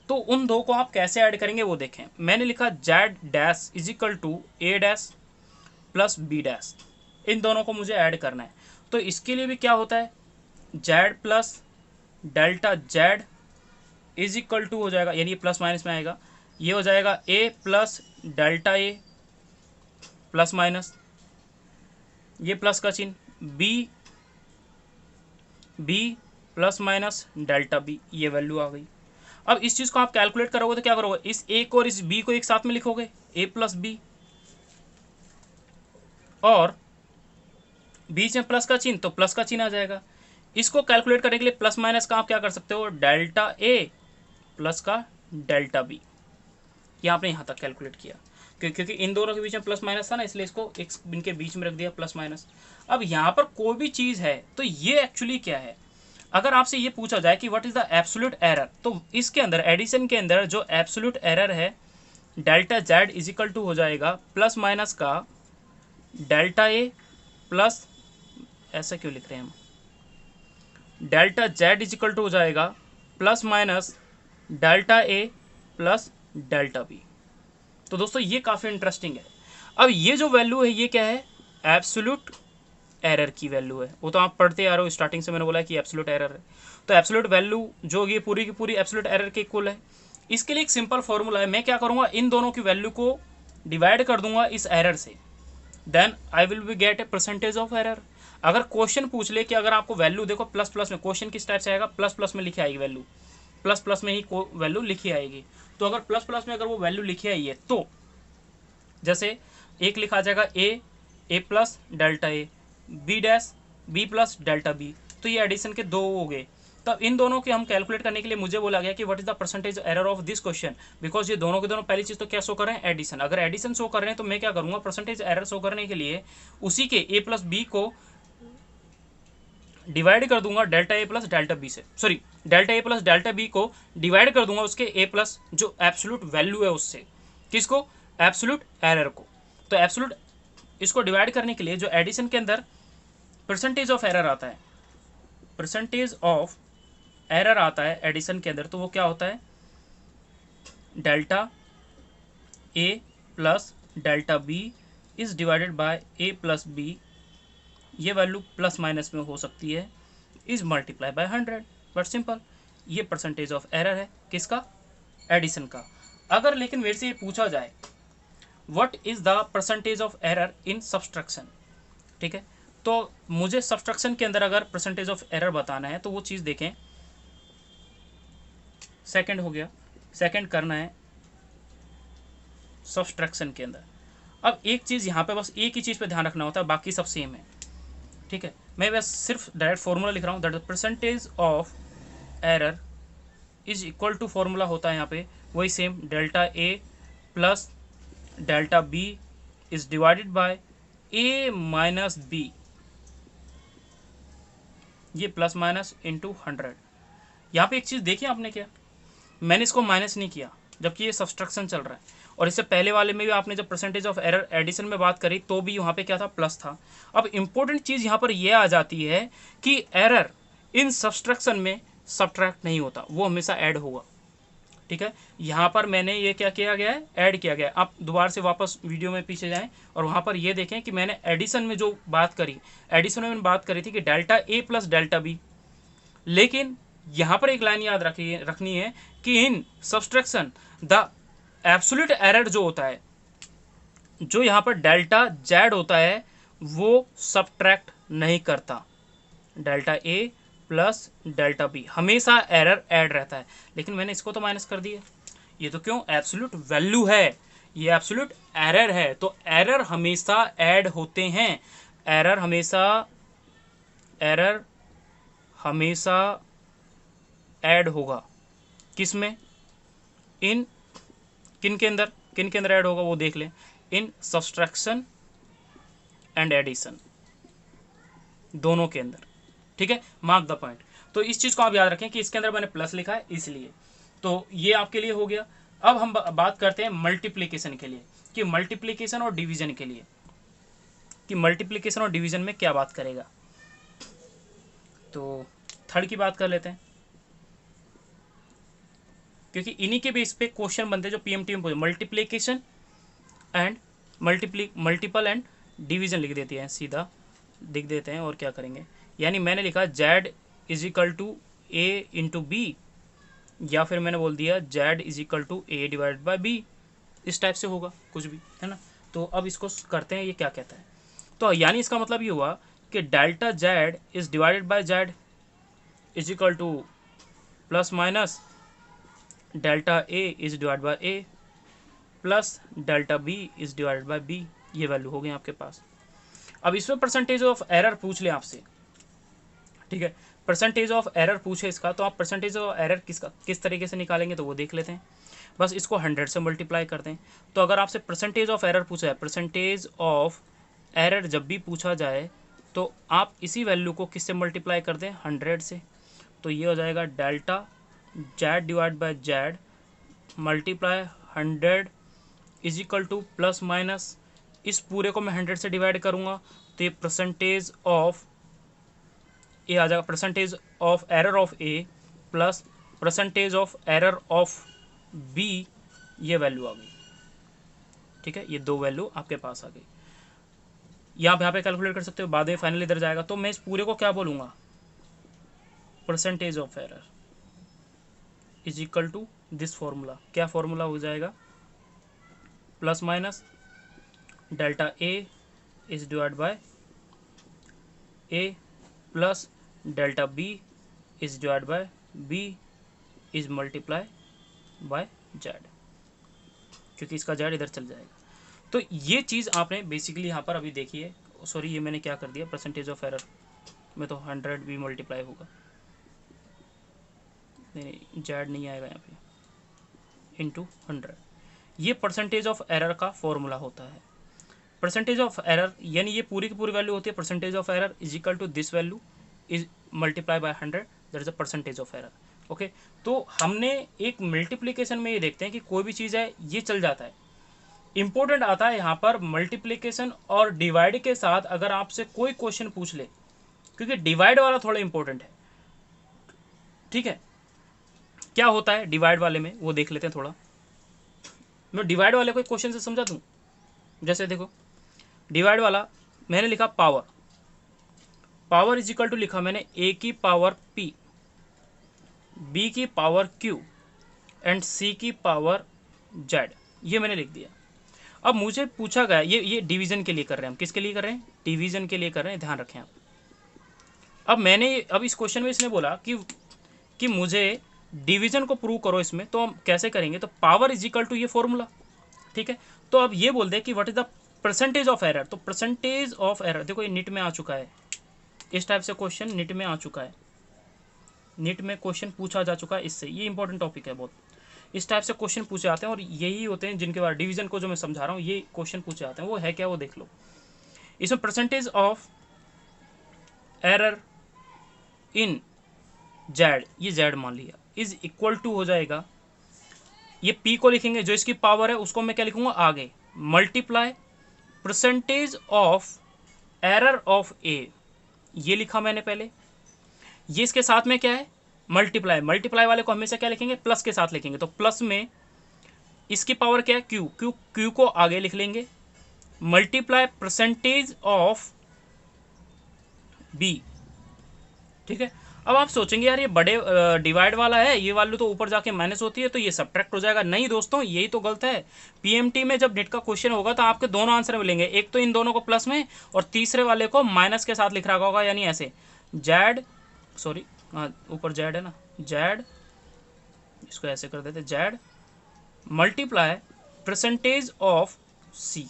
तो उन दो को आप कैसे ऐड करेंगे वो देखें। मैंने लिखा Z dash is equal to A dash plus B dash, इन दोनों को मुझे ऐड करना है। तो इसके लिए भी क्या होता है, Z plus delta Z is equal to हो जाएगा, यानी प्लस माइनस में आएगा, ये हो जाएगा A plus delta A plus minus, ये प्लस का चिन्ह, B plus minus delta B, ये वैल्यू आ गई। अब इस चीज़ को आप कैलकुलेट करोगे तो क्या करोगे, इस ए को और इस बी को एक साथ में लिखोगे, ए प्लस बी, और बीच में प्लस का चिन्ह, तो प्लस का चिन्ह आ जाएगा। इसको कैलकुलेट करने के लिए प्लस माइनस का आप क्या कर सकते हो, डेल्टा ए प्लस का डेल्टा बी, ये आपने यहाँ तक कैलकुलेट किया, क्योंकि इन दोनों के बीच में प्लस माइनस था ना, इसलिए इसको एक इनके बीच में रख दिया प्लस माइनस। अब यहाँ पर कोई भी चीज़ है तो ये एक्चुअली क्या है, अगर आपसे ये पूछा जाए कि what is the absolute error, तो इसके अंदर एडिशन के अंदर जो एब्सोल्यूट एरर है delta Z is equal to हो जाएगा प्लस माइनस का डेल्टा ए प्लस, ऐसा क्यों लिख रहे हैं हम, delta Z is equal to हो जाएगा plus minus delta A plus delta B. तो दोस्तों ये काफ़ी इंटरेस्टिंग है। अब ये जो वैल्यू है ये क्या है, एब्सोल्यूट एरर की वैल्यू है, वो तो आप पढ़ते आ रहे हो, स्टार्टिंग से मैंने बोला कि एब्सोल्यूट एरर है। तो एब्सोल्यूट वैल्यू जो ये पूरी की पूरी एब्सोल्यूट एरर के इक्वल है। इसके लिए एक सिंपल फॉर्मूला है, मैं क्या करूँगा, इन दोनों की वैल्यू को डिवाइड कर दूंगा इस एरर से, then I will be get a percentage of error. अगर क्वेश्चन पूछ ले कि अगर आपको वैल्यू देखो प्लस प्लस में, क्वेश्चन किस टाइप से आएगा, प्लस प्लस में लिखी आएगी वैल्यू, प्लस प्लस में ही वैल्यू लिखी आएगी। तो अगर प्लस प्लस में अगर वो वैल्यू लिखी आई है, तो जैसे एक लिखा जाएगा A plus delta A, B dash B plus delta B, तो ये एडिशन के दो हो गए। तब इन दोनों के हम कैलकुलेट करने के लिए मुझे बोला गया कि what is the percentage error of this question, because ये दोनों के दोनों पहली चीज तो क्या शो कर रहे हैं, एडिशन। अगर एडिशन शो कर रहे हैं तो मैं क्या करूंगा, परसेंटेज एरर शो करने के लिए उसी के ए प्लस बी को डिवाइड कर दूंगा delta A plus delta B से, sorry delta A plus delta B को डिवाइड कर दूंगा उसके ए प्लस जो एब्सोल्यूट वैल्यू है उससे, किसको, एब्सोल्यूट एरर को। तो एब्सोल्यूट इसको डिवाइड करने के लिए जो एडिशन के अंदर परसेंटेज ऑफ एरर आता है, परसेंटेज ऑफ एरर आता है एडिशन के अंदर, तो वो क्या होता है, delta A plus delta B is divided by A plus B, ये वैल्यू प्लस माइनस में हो सकती है, is multiply by 100। But simple, ये परसेंटेज ऑफ एरर है किसका, एडिशन का। अगर लेकिन मेरे से ये पूछा जाए what is the percentage of error in subtraction, ठीक है, तो मुझे सब्सट्रैक्शन के अंदर अगर परसेंटेज ऑफ एरर बताना है तो वो चीज़ देखें, सेकंड हो गया, सेकंड करना है सब्सट्रैक्शन के अंदर। अब एक चीज़ यहाँ पे बस एक ही चीज़ पे ध्यान रखना होता है, बाकी सब सेम है, ठीक है। मैं बस सिर्फ डायरेक्ट फॉर्मूला लिख रहा हूँ, that percentage of error is equal to formula होता है यहाँ पे वही same, delta A plus delta B is divided by A minus B, ये प्लस माइनस इंटू 100। यहाँ पे एक चीज़ देखिए आपने क्या, मैंने इसको माइनस नहीं किया जबकि ये सब्सट्रैक्शन चल रहा है, और इससे पहले वाले में भी आपने जब परसेंटेज ऑफ एरर एडिशन में बात करी तो भी यहाँ पे क्या था, प्लस था। अब इंपॉर्टेंट चीज़ यहाँ पर यह आ जाती है कि एरर इन सब्सट्रैक्शन में सब्ट्रैक्ट नहीं होता, वो हमेशा ऐड होगा, ठीक है। यहाँ पर मैंने ये क्या किया गया है, ऐड किया गया है। आप दोबारा से वापस वीडियो में पीछे जाएं और वहाँ पर ये देखें कि मैंने एडिशन में जो बात करी, एडिशन में मैंने बात करी थी कि delta A plus delta B, लेकिन यहाँ पर एक लाइन याद रखनी है कि इन सब्सट्रैक्शन द एब्सोल्यूट एरर जो होता है, जो यहाँ पर डेल्टा जेड होता है वो सब्ट्रैक्ट नहीं करता, delta A plus delta B हमेशा एरर ऐड रहता है, लेकिन मैंने इसको तो माइनस कर दिया, ये तो क्यों, एब्सोल्यूट वैल्यू है, ये एब्सोल्यूट एरर है, तो एरर हमेशा ऐड होते हैं, एरर हमेशा ऐड होगा, किस में, इन किन के अंदर ऐड होगा वो देख लें, इन सब्सट्रैक्शन एंड एडिशन, दोनों के अंदर, ठीक है। Mark the point. तो इस चीज को आप याद रखें कि इसके अंदर मैंने प्लस लिखा है इसलिए, तो ये आपके लिए हो गया। अब हम बात करते हैं मल्टीप्लीकेशन के लिए, कि मल्टीप्लीकेशन और डिवीजन के लिए, कि मल्टीप्लीकेशन और डिवीजन में क्या बात करेगा। तो थर्ड की बात कर लेते हैं, क्योंकि इन्हीं के बेस पे क्वेश्चन बनते हैं जो पीएमटी में पूछे, multiplication and multiple and division लिख देते हैं, सीधा लिख देते हैं और क्या करेंगे, यानी मैंने लिखा Z is equal to A into B, या फिर मैंने बोल दिया Z is equal to A divide by B, इस टाइप से होगा कुछ भी, है ना। तो अब इसको करते हैं, ये क्या कहता है, तो यानी इसका मतलब ये हुआ कि delta Z is divided by Z is equal to plus minus delta A is divide by A plus delta B is divided by B, ये वैल्यू हो गई आपके पास। अब इसमें परसेंटेज ऑफ एरर पूछ ले आपसे, ठीक है, परसेंटेज ऑफ एरर पूछे इसका, तो आप परसेंटेज ऑफ एरर किस तरीके से निकालेंगे तो वो देख लेते हैं। बस इसको 100 से मल्टीप्लाई कर दें। तो अगर आपसे परसेंटेज ऑफ एरर पूछा है, परसेंटेज ऑफ एरर जब भी पूछा जाए तो आप इसी वैल्यू को किससे मल्टीप्लाई कर दें, 100 से। तो ये हो जाएगा delta Z divide by Z multiply 100 is equal to plus minus, इस पूरे को मैं 100 से डिवाइड करूँगा तो ये परसेंटेज ऑफ ए आ जाएगा, percentage of error of A plus percentage of error of B, ये वैल्यू आ गई, ठीक है। ये दो वैल्यू आपके पास आ गई, आप यहाँ पे कैलकुलेट कर सकते हो, बाद में फाइनल इधर जाएगा। तो मैं इस पूरे को क्या बोलूँगा, percentage of error is equal to this formula, क्या फॉर्मूला हो जाएगा, plus minus delta A is divide by A plus delta B is divide by B is multiply by Z, क्योंकि इसका जेड इधर चल जाएगा। तो ये चीज़ आपने बेसिकली यहाँ पर अभी देखी है, सॉरी ये मैंने क्या कर दिया, परसेंटेज ऑफ एरर में तो 100 भी मल्टीप्लाई होगा, नहीं जेड नहीं आएगा यहाँ पे, इंटू 100, ये परसेंटेज ऑफ एरर का फॉर्मूला होता है। परसेंटेज ऑफ एरर यानी ये पूरी की पूरी वैल्यू होती है, percentage of error is equal to this value is multiply by 100, that is the percentage of error. Okay, तो हमने एक मल्टीप्लिकेशन में ये देखते हैं कि कोई भी चीज़ है ये चल जाता है, इंपॉर्टेंट आता है यहाँ पर मल्टीप्लिकेशन और डिवाइड के साथ अगर आपसे कोई क्वेश्चन पूछ ले, क्योंकि डिवाइड वाला थोड़ा इंपॉर्टेंट है, ठीक है। क्या होता है डिवाइड वाले में वो देख लेते हैं थोड़ा। मैं डिवाइड वाले को क्वेश्चन से समझा दूँ। जैसे देखो डिवाइड वाला मैंने लिखा power, power is equal to लिखा मैंने ए की पावर पी, बी की पावर क्यू एंड सी की पावर जेड, ये मैंने लिख दिया। अब मुझे पूछा गया, ये डिवीजन के लिए कर रहे हैं हम, किसके लिए कर रहे हैं, डिवीजन के लिए कर रहे हैं, ध्यान रखें आप। अब इस क्वेश्चन में इसने बोला कि मुझे डिवीजन को प्रूव करो इसमें, तो हम कैसे करेंगे, तो पावर इज इक्वल टू ये फॉर्मूला, ठीक है। तो अब ये बोल दे कि what is the percentage of error, तो परसेंटेज ऑफ एरर देखो ये नीट में आ चुका है, इस टाइप से क्वेश्चन नीट में आ चुका है, नीट में क्वेश्चन पूछा जा चुका है इससे, ये इंपॉर्टेंट टॉपिक है बहुत। इस टाइप से क्वेश्चन पूछे जाते हैं और यही होते हैं जिनके बारे डिवीजन को जो मैं समझा रहा हूँ ये क्वेश्चन पूछे जाते हैं। वो है क्या, वो देख लो। इसमें percentage of error in Z, ये जेड मान लिया, इज इक्वल टू हो जाएगा, ये पी को लिखेंगे जो इसकी पावर है उसको मैं क्या लिखूंगा आगे, multiply percentage of error of A, ये लिखा मैंने पहले, ये इसके साथ में क्या है मल्टीप्लाई, मल्टीप्लाई वाले को हमेशा क्या लिखेंगे प्लस के साथ लिखेंगे, तो प्लस में इसकी पावर क्या है क्यू, क्यू को आगे लिख लेंगे, मल्टीप्लाई परसेंटेज ऑफ बी, ठीक है। अब आप सोचेंगे यार ये बड़े डिवाइड वाला है, ये वाली तो ऊपर जाके माइनस होती है तो ये सब्ट्रैक्ट हो जाएगा, नहीं दोस्तों यही तो गलत है। पीएमटी में जब नेट का क्वेश्चन होगा तो आपके दोनों आंसर मिलेंगे, एक तो इन दोनों को प्लस में और तीसरे वाले को माइनस के साथ लिख रखा होगा, यानी ऐसे जेड, सॉरी ऊपर जेड है ना, जेड, इसको ऐसे कर देते जेड मल्टीप्लाई परसेंटेज ऑफ सी,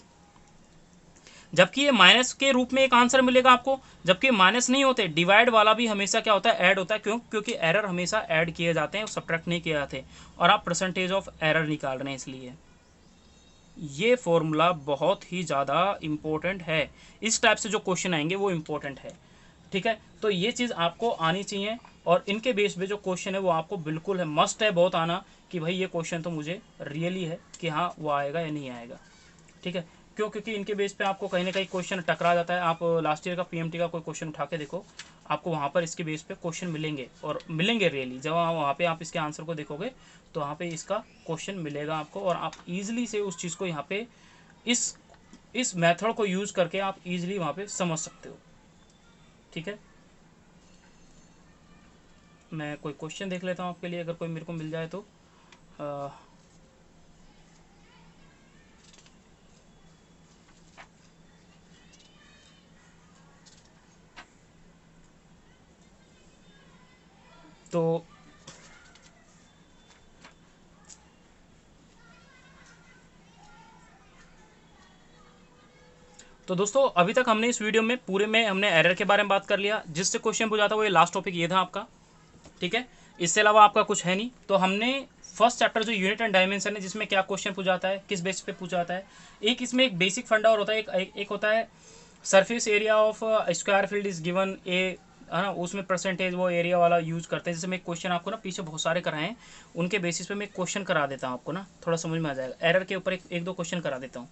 जबकि ये माइनस के रूप में एक आंसर मिलेगा आपको, जबकि माइनस नहीं होते, डिवाइड वाला भी हमेशा क्या होता है ऐड होता है, क्यों, क्योंकि एरर हमेशा ऐड किए जाते हैं, सब्ट्रैक्ट नहीं किए जाते, और आप परसेंटेज ऑफ एरर निकाल रहे हैं, इसलिए ये फॉर्मूला बहुत ही ज़्यादा इम्पोर्टेंट है। इस टाइप से जो क्वेश्चन आएंगे वो इम्पोर्टेंट है, ठीक है। तो ये चीज़ आपको आनी चाहिए और इनके बेस पे जो क्वेश्चन है वो आपको बिल्कुल है, मस्ट है बहुत आना, कि भाई ये क्वेश्चन तो मुझे रियली है कि हाँ वो आएगा या नहीं आएगा, ठीक है। क्यों, क्योंकि इनके बेस पे आपको कहीं ना कहीं क्वेश्चन टकरा जाता है। आप लास्ट ईयर का पीएमटी का कोई क्वेश्चन उठा के देखो, आपको वहाँ पर इसके बेस पे क्वेश्चन मिलेंगे और मिलेंगे रियली, जब वहाँ पे आप इसके आंसर को देखोगे तो वहाँ पे इसका क्वेश्चन मिलेगा आपको, और आप ईजिली से उस चीज़ को यहाँ पे इस मेथड को यूज़ करके आप ईजिली वहाँ पे समझ सकते हो, ठीक है। मैं कोई क्वेश्चन देख लेता हूँ आपके लिए, अगर कोई मेरे को मिल जाए तो। तो दोस्तों अभी तक हमने इस वीडियो में पूरे में हमने एरर के बारे में बात कर लिया, जिससे क्वेश्चन पूछा था वो ये लास्ट टॉपिक ये था आपका, ठीक है। इससे अलावा आपका कुछ है नहीं। तो हमने फर्स्ट चैप्टर जो यूनिट एंड डायमेंशन है, जिसमें क्या क्वेश्चन पूछा जाता है, किस बेस पे पूछा जाता है, एक इसमें एक बेसिक फंडा और होता है, एक होता है surface area of square field is given a, है ना, उसमें परसेंटेज वो एरिया वाला यूज करते हैं। जैसे मैं क्वेश्चन आपको ना पीछे बहुत सारे कराए हैं, उनके बेसिस पे मैं क्वेश्चन करा देता हूँ आपको ना, थोड़ा समझ में आ जाएगा। एरर के ऊपर एक दो क्वेश्चन करा देता हूँ,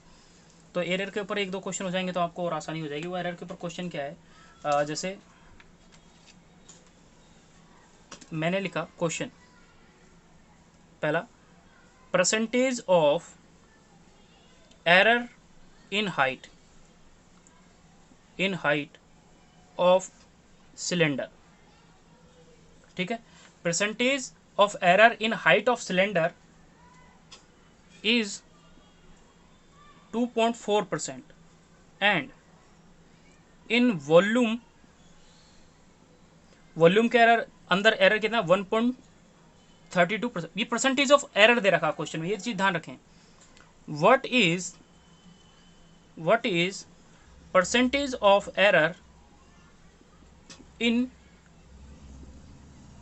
तो एरर के ऊपर एक दो क्वेश्चन हो जाएंगे तो आपको और आसानी हो जाएगी। वो एरर के ऊपर क्वेश्चन क्या है, जैसे मैंने लिखा क्वेश्चन पहला, percentage of error in height of cylinder, ठीक है। Percentage of error in height of cylinder is 2.4% and in volume के एरर अंदर एरर कितना 1.32%। ये परसेंटेज ऑफ एरर दे रखा क्वेश्चन में, ये चीज ध्यान रखें। What is percentage of error in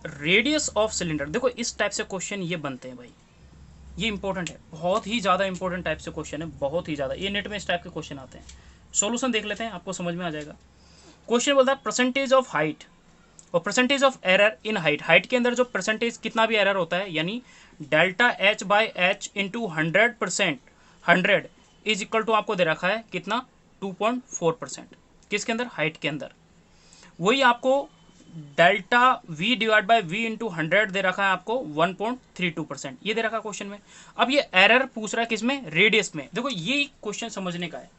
radius of cylinder. देखो इस टाइप से क्वेश्चन ये बनते हैं भाई, ये इंपॉर्टेंट है, बहुत ही ज़्यादा इंपॉर्टेंट टाइप से क्वेश्चन है, बहुत ही ज़्यादा। ये नेट में इस टाइप के क्वेश्चन आते हैं, सॉल्यूशन देख लेते हैं, आपको समझ में आ जाएगा। क्वेश्चन बोलता है परसेंटेज ऑफ हाइट और percentage of error in height के अंदर जो परसेंटेज कितना भी एरर होता है, यानी delta H by H into 100%, 100 is equal to आपको दे रखा है कितना 2.4%, किसके अंदर, हाइट के अंदर। वही आपको delta v divide by v into 100 दे रखा है आपको 1.32%, ये दे रखा है क्वेश्चन में। अब ये एरर पूछ रहा है किसमें, रेडियस में। देखो ये क्वेश्चन समझने का है।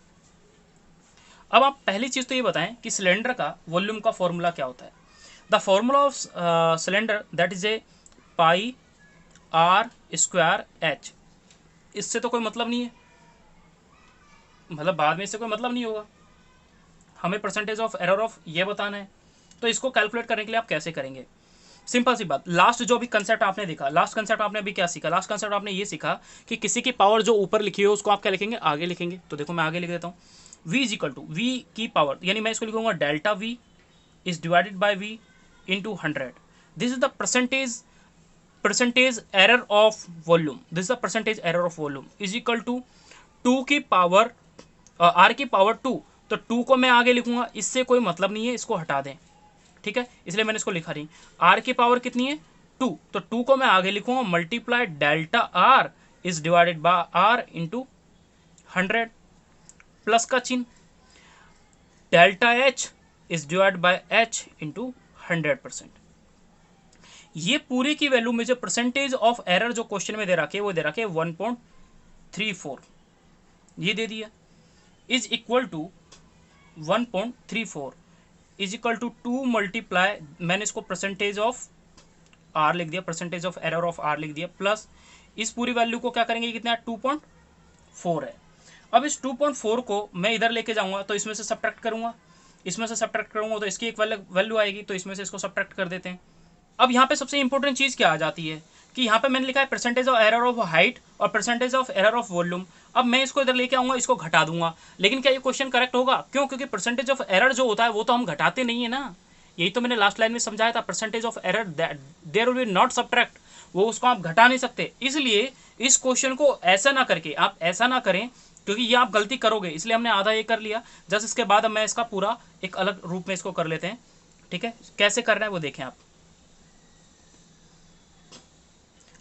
अब आप पहली चीज तो ये बताएं कि सिलेंडर का वॉल्यूम का फॉर्मूला क्या होता है। The formula of cylinder that is A pi R square H. इससे तो कोई मतलब नहीं है, मतलब बाद में इससे कोई मतलब नहीं होगा, हमें परसेंटेज ऑफ एरर ऑफ ये बताना है। तो इसको कैलकुलेट करने के लिए आप कैसे करेंगे, सिंपल सी बात। लास्ट जो भी कंसेप्ट आपने देखा, लास्ट कंसेप्ट आपने अभी क्या सीखा, लास्ट कंसेप्ट आपने ये सीखा कि किसी की पावर जो ऊपर लिखी हो उसको आप क्या लिखेंगे, आगे लिखेंगे। तो देखो मैं आगे लिख देता हूँ, v is equal to V की पावर, यानी मैं इसको लिखूंगा delta v is divided by v into 100। This is the percentage error of volume, this is the percentage error of volume is equal to 2 की पावर r की power 2। तो 2 को मैं आगे लिखूंगा, इससे कोई मतलब नहीं है, इसको हटा दें, ठीक है, इसलिए मैंने इसको लिखा नहीं। आर की पावर कितनी है 2, तो 2 को मैं आगे लिखूंगा multiply delta R is divided by R into 100 plus का चिन्ह, delta H is divide by H into 100%। ये पूरी की वैल्यू में जो परसेंटेज ऑफ एरर जो क्वेश्चन में दे रखे वो दे रखे 1.34, ये दे दिया, is equal to 1.34 is equal to 2 multiply, मैंने इसको परसेंटेज ऑफ आर लिख दिया, percentage of error of R लिख दिया, प्लस इस पूरी वैल्यू को क्या करेंगे, कितना 2.4 है। अब इस 2.4 को मैं इधर लेके जाऊंगा तो इसमें से सब्ट्रैक्ट करूंगा, इसमें से सब्ट्रैक्ट करूंगा तो इसकी एक वैल्यू आएगी, तो इसमें से इसको सब्ट्रैक्ट कर देते हैं। अब यहाँ पे सबसे इंपॉर्टेंट चीज क्या आ जाती है कि यहाँ पे मैंने लिखा है percentage of error of height और percentage of error of volume. अब मैं इसको इधर लेके आऊंगा, इसको घटा दूंगा, लेकिन क्या ये क्वेश्चन करेक्ट होगा, क्यों, क्योंकि परसेंटेज ऑफ एरर जो होता है वो तो हम घटाते नहीं है ना, यही तो मैंने लास्ट लाइन में समझाया था, percentage of error there will be not subtract, वो उसको आप घटा नहीं सकते। इसलिए इस क्वेश्चन को ऐसा ना करके आप ऐसा ना करें, क्योंकि ये आप गलती करोगे, इसलिए हमने आधा ये कर लिया। जस्ट इसके बाद अब मैं इसका पूरा एक अलग रूप में इसको कर लेते हैं, ठीक है, कैसे करना है वो देखें आप।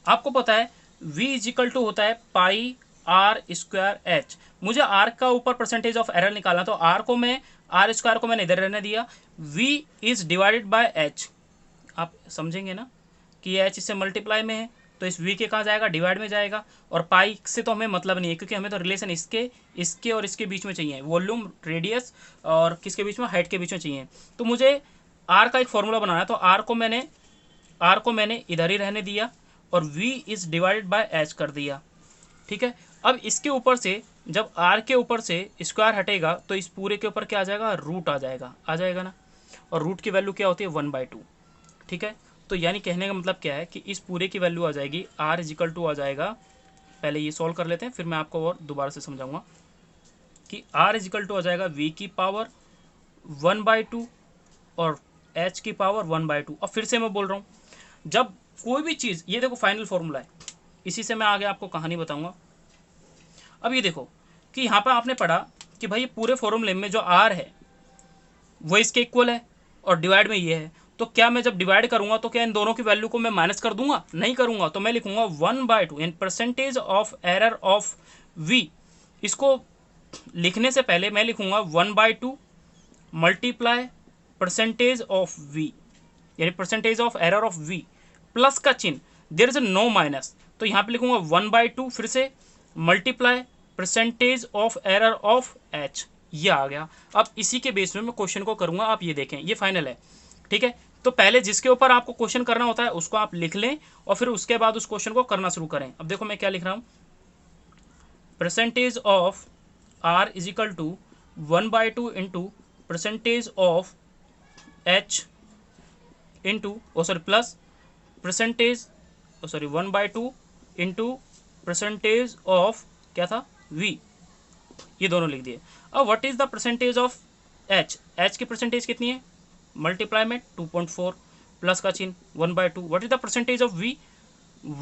आपको पता है v इज इक्वल टू होता है पाई आर स्क्वायर एच, मुझे r का ऊपर परसेंटेज ऑफ एरर निकालना, तो r को मैं आर स्क्वायर को मैंने इधर रहने दिया, v is divided bye h। आप समझेंगे ना कि h इससे मल्टीप्लाई में है, तो इस v के कहाँ जाएगा, डिवाइड में जाएगा, और पाई से तो हमें मतलब नहीं है, क्योंकि हमें तो रिलेशन इसके और इसके बीच में चाहिए, वॉल्यूम रेडियस और किसके बीच में, हाइट के बीच में चाहिए। तो मुझे r का एक फॉर्मूला बनाना है, तो r को मैंने इधर ही रहने दिया और v is divided bye h कर दिया, ठीक है। अब इसके ऊपर से जब r के ऊपर से स्क्वायर हटेगा तो इस पूरे के ऊपर क्या आ जाएगा, रूट आ जाएगा ना, और रूट की वैल्यू क्या होती है 1/2, ठीक है। तो यानी कहने का मतलब क्या है कि इस पूरे की वैल्यू आ जाएगी r इज इक्वल टू आ जाएगा, पहले ये सॉल्व कर लेते हैं फिर मैं आपको और दोबारा से समझाऊंगा कि r इज इक्वल टू आ जाएगा v की पावर 1/2 और h की पावर 1/2। अब फिर से मैं बोल रहा हूँ, जब कोई भी चीज़, ये देखो फाइनल फॉर्मूला है, इसी से मैं आगे आपको कहानी बताऊंगा। अब ये देखो कि यहाँ पर आपने पढ़ा कि भाई ये पूरे फॉर्मूले में जो r है वो इसके इक्वल है और डिवाइड में ये है, तो क्या मैं जब डिवाइड करूंगा तो क्या इन दोनों की वैल्यू को मैं माइनस कर दूंगा, नहीं करूंगा, तो मैं लिखूंगा 1/2 in percentage of error of v। इसको लिखने से पहले मैं लिखूंगा 1/2 मल्टीप्लाई परसेंटेज ऑफ v, यानी percentage of error of v plus का चिन्ह, देयर इज नो माइनस, तो यहाँ पे लिखूंगा 1/2 फिर से multiply percentage of error of h, ये आ गया। अब इसी के बेस में मैं क्वेश्चन को करूंगा, आप ये देखें ये फाइनल है, ठीक है। तो पहले जिसके ऊपर आपको क्वेश्चन करना होता है उसको आप लिख लें और फिर उसके बाद उस क्वेश्चन को करना शुरू करें। अब देखो मैं क्या लिख रहा हूँ, percentage of r is equal to 1/2 into percentage of h into plus percentage 1/2 into percentage of क्या था v, ये दोनों लिख दिए। अब what is the percentage of h की परसेंटेज कितनी है, मल्टीप्लाई में 2.4 प्लस का चिन्ह 1/2, what is the percentage of v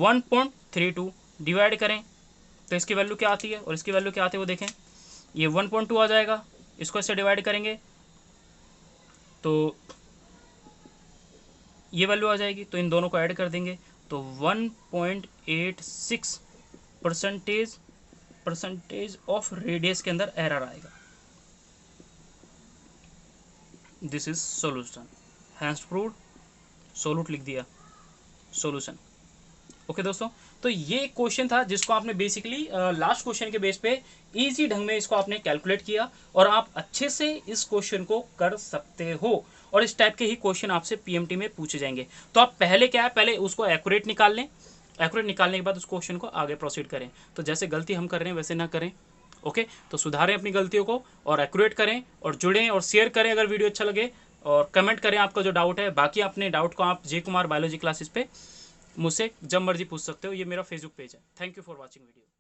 1.32, divide करें तो इसकी वैल्यू क्या आती है और इसकी वैल्यू क्या आती है वो देखें, ये 1.2 आ जाएगा, इसको इससे डिवाइड करेंगे तो ये वैल्यू आ जाएगी, तो इन दोनों को ऐड कर देंगे तो 1.86 परसेंटेज ऑफ रेडियस के अंदर एरर आएगा। This is solution. Hence proved, सोल्यूट लिख दिया, सॉल्यूशन। ओके दोस्तों, तो ये क्वेश्चन था जिसको आपने बेसिकली लास्ट क्वेश्चन के बेस पे इजी ढंग में इसको आपने कैलकुलेट किया और आप अच्छे से इस क्वेश्चन को कर सकते हो। और इस टाइप के ही क्वेश्चन आपसे पीएमटी में पूछे जाएंगे। तो आप पहले क्या है, पहले उसको एक्यूरेट निकाल लें, एक्यूरेट निकालने के बाद उस क्वेश्चन को आगे प्रोसीड करें। तो जैसे गलती हम कर रहे हैं वैसे ना करें। ओके, तो सुधारें अपनी गलतियों को और एक्यूरेट करें और जुड़ें और शेयर करें अगर वीडियो अच्छा लगे, और कमेंट करें आपका जो डाउट है। बाकी अपने डाउट को आप जे कुमार बायोलॉजी क्लासेस पे मुझसे जब मर्जी पूछ सकते हो। ये मेरा फेसबुक पेज है। Thank you for watching video.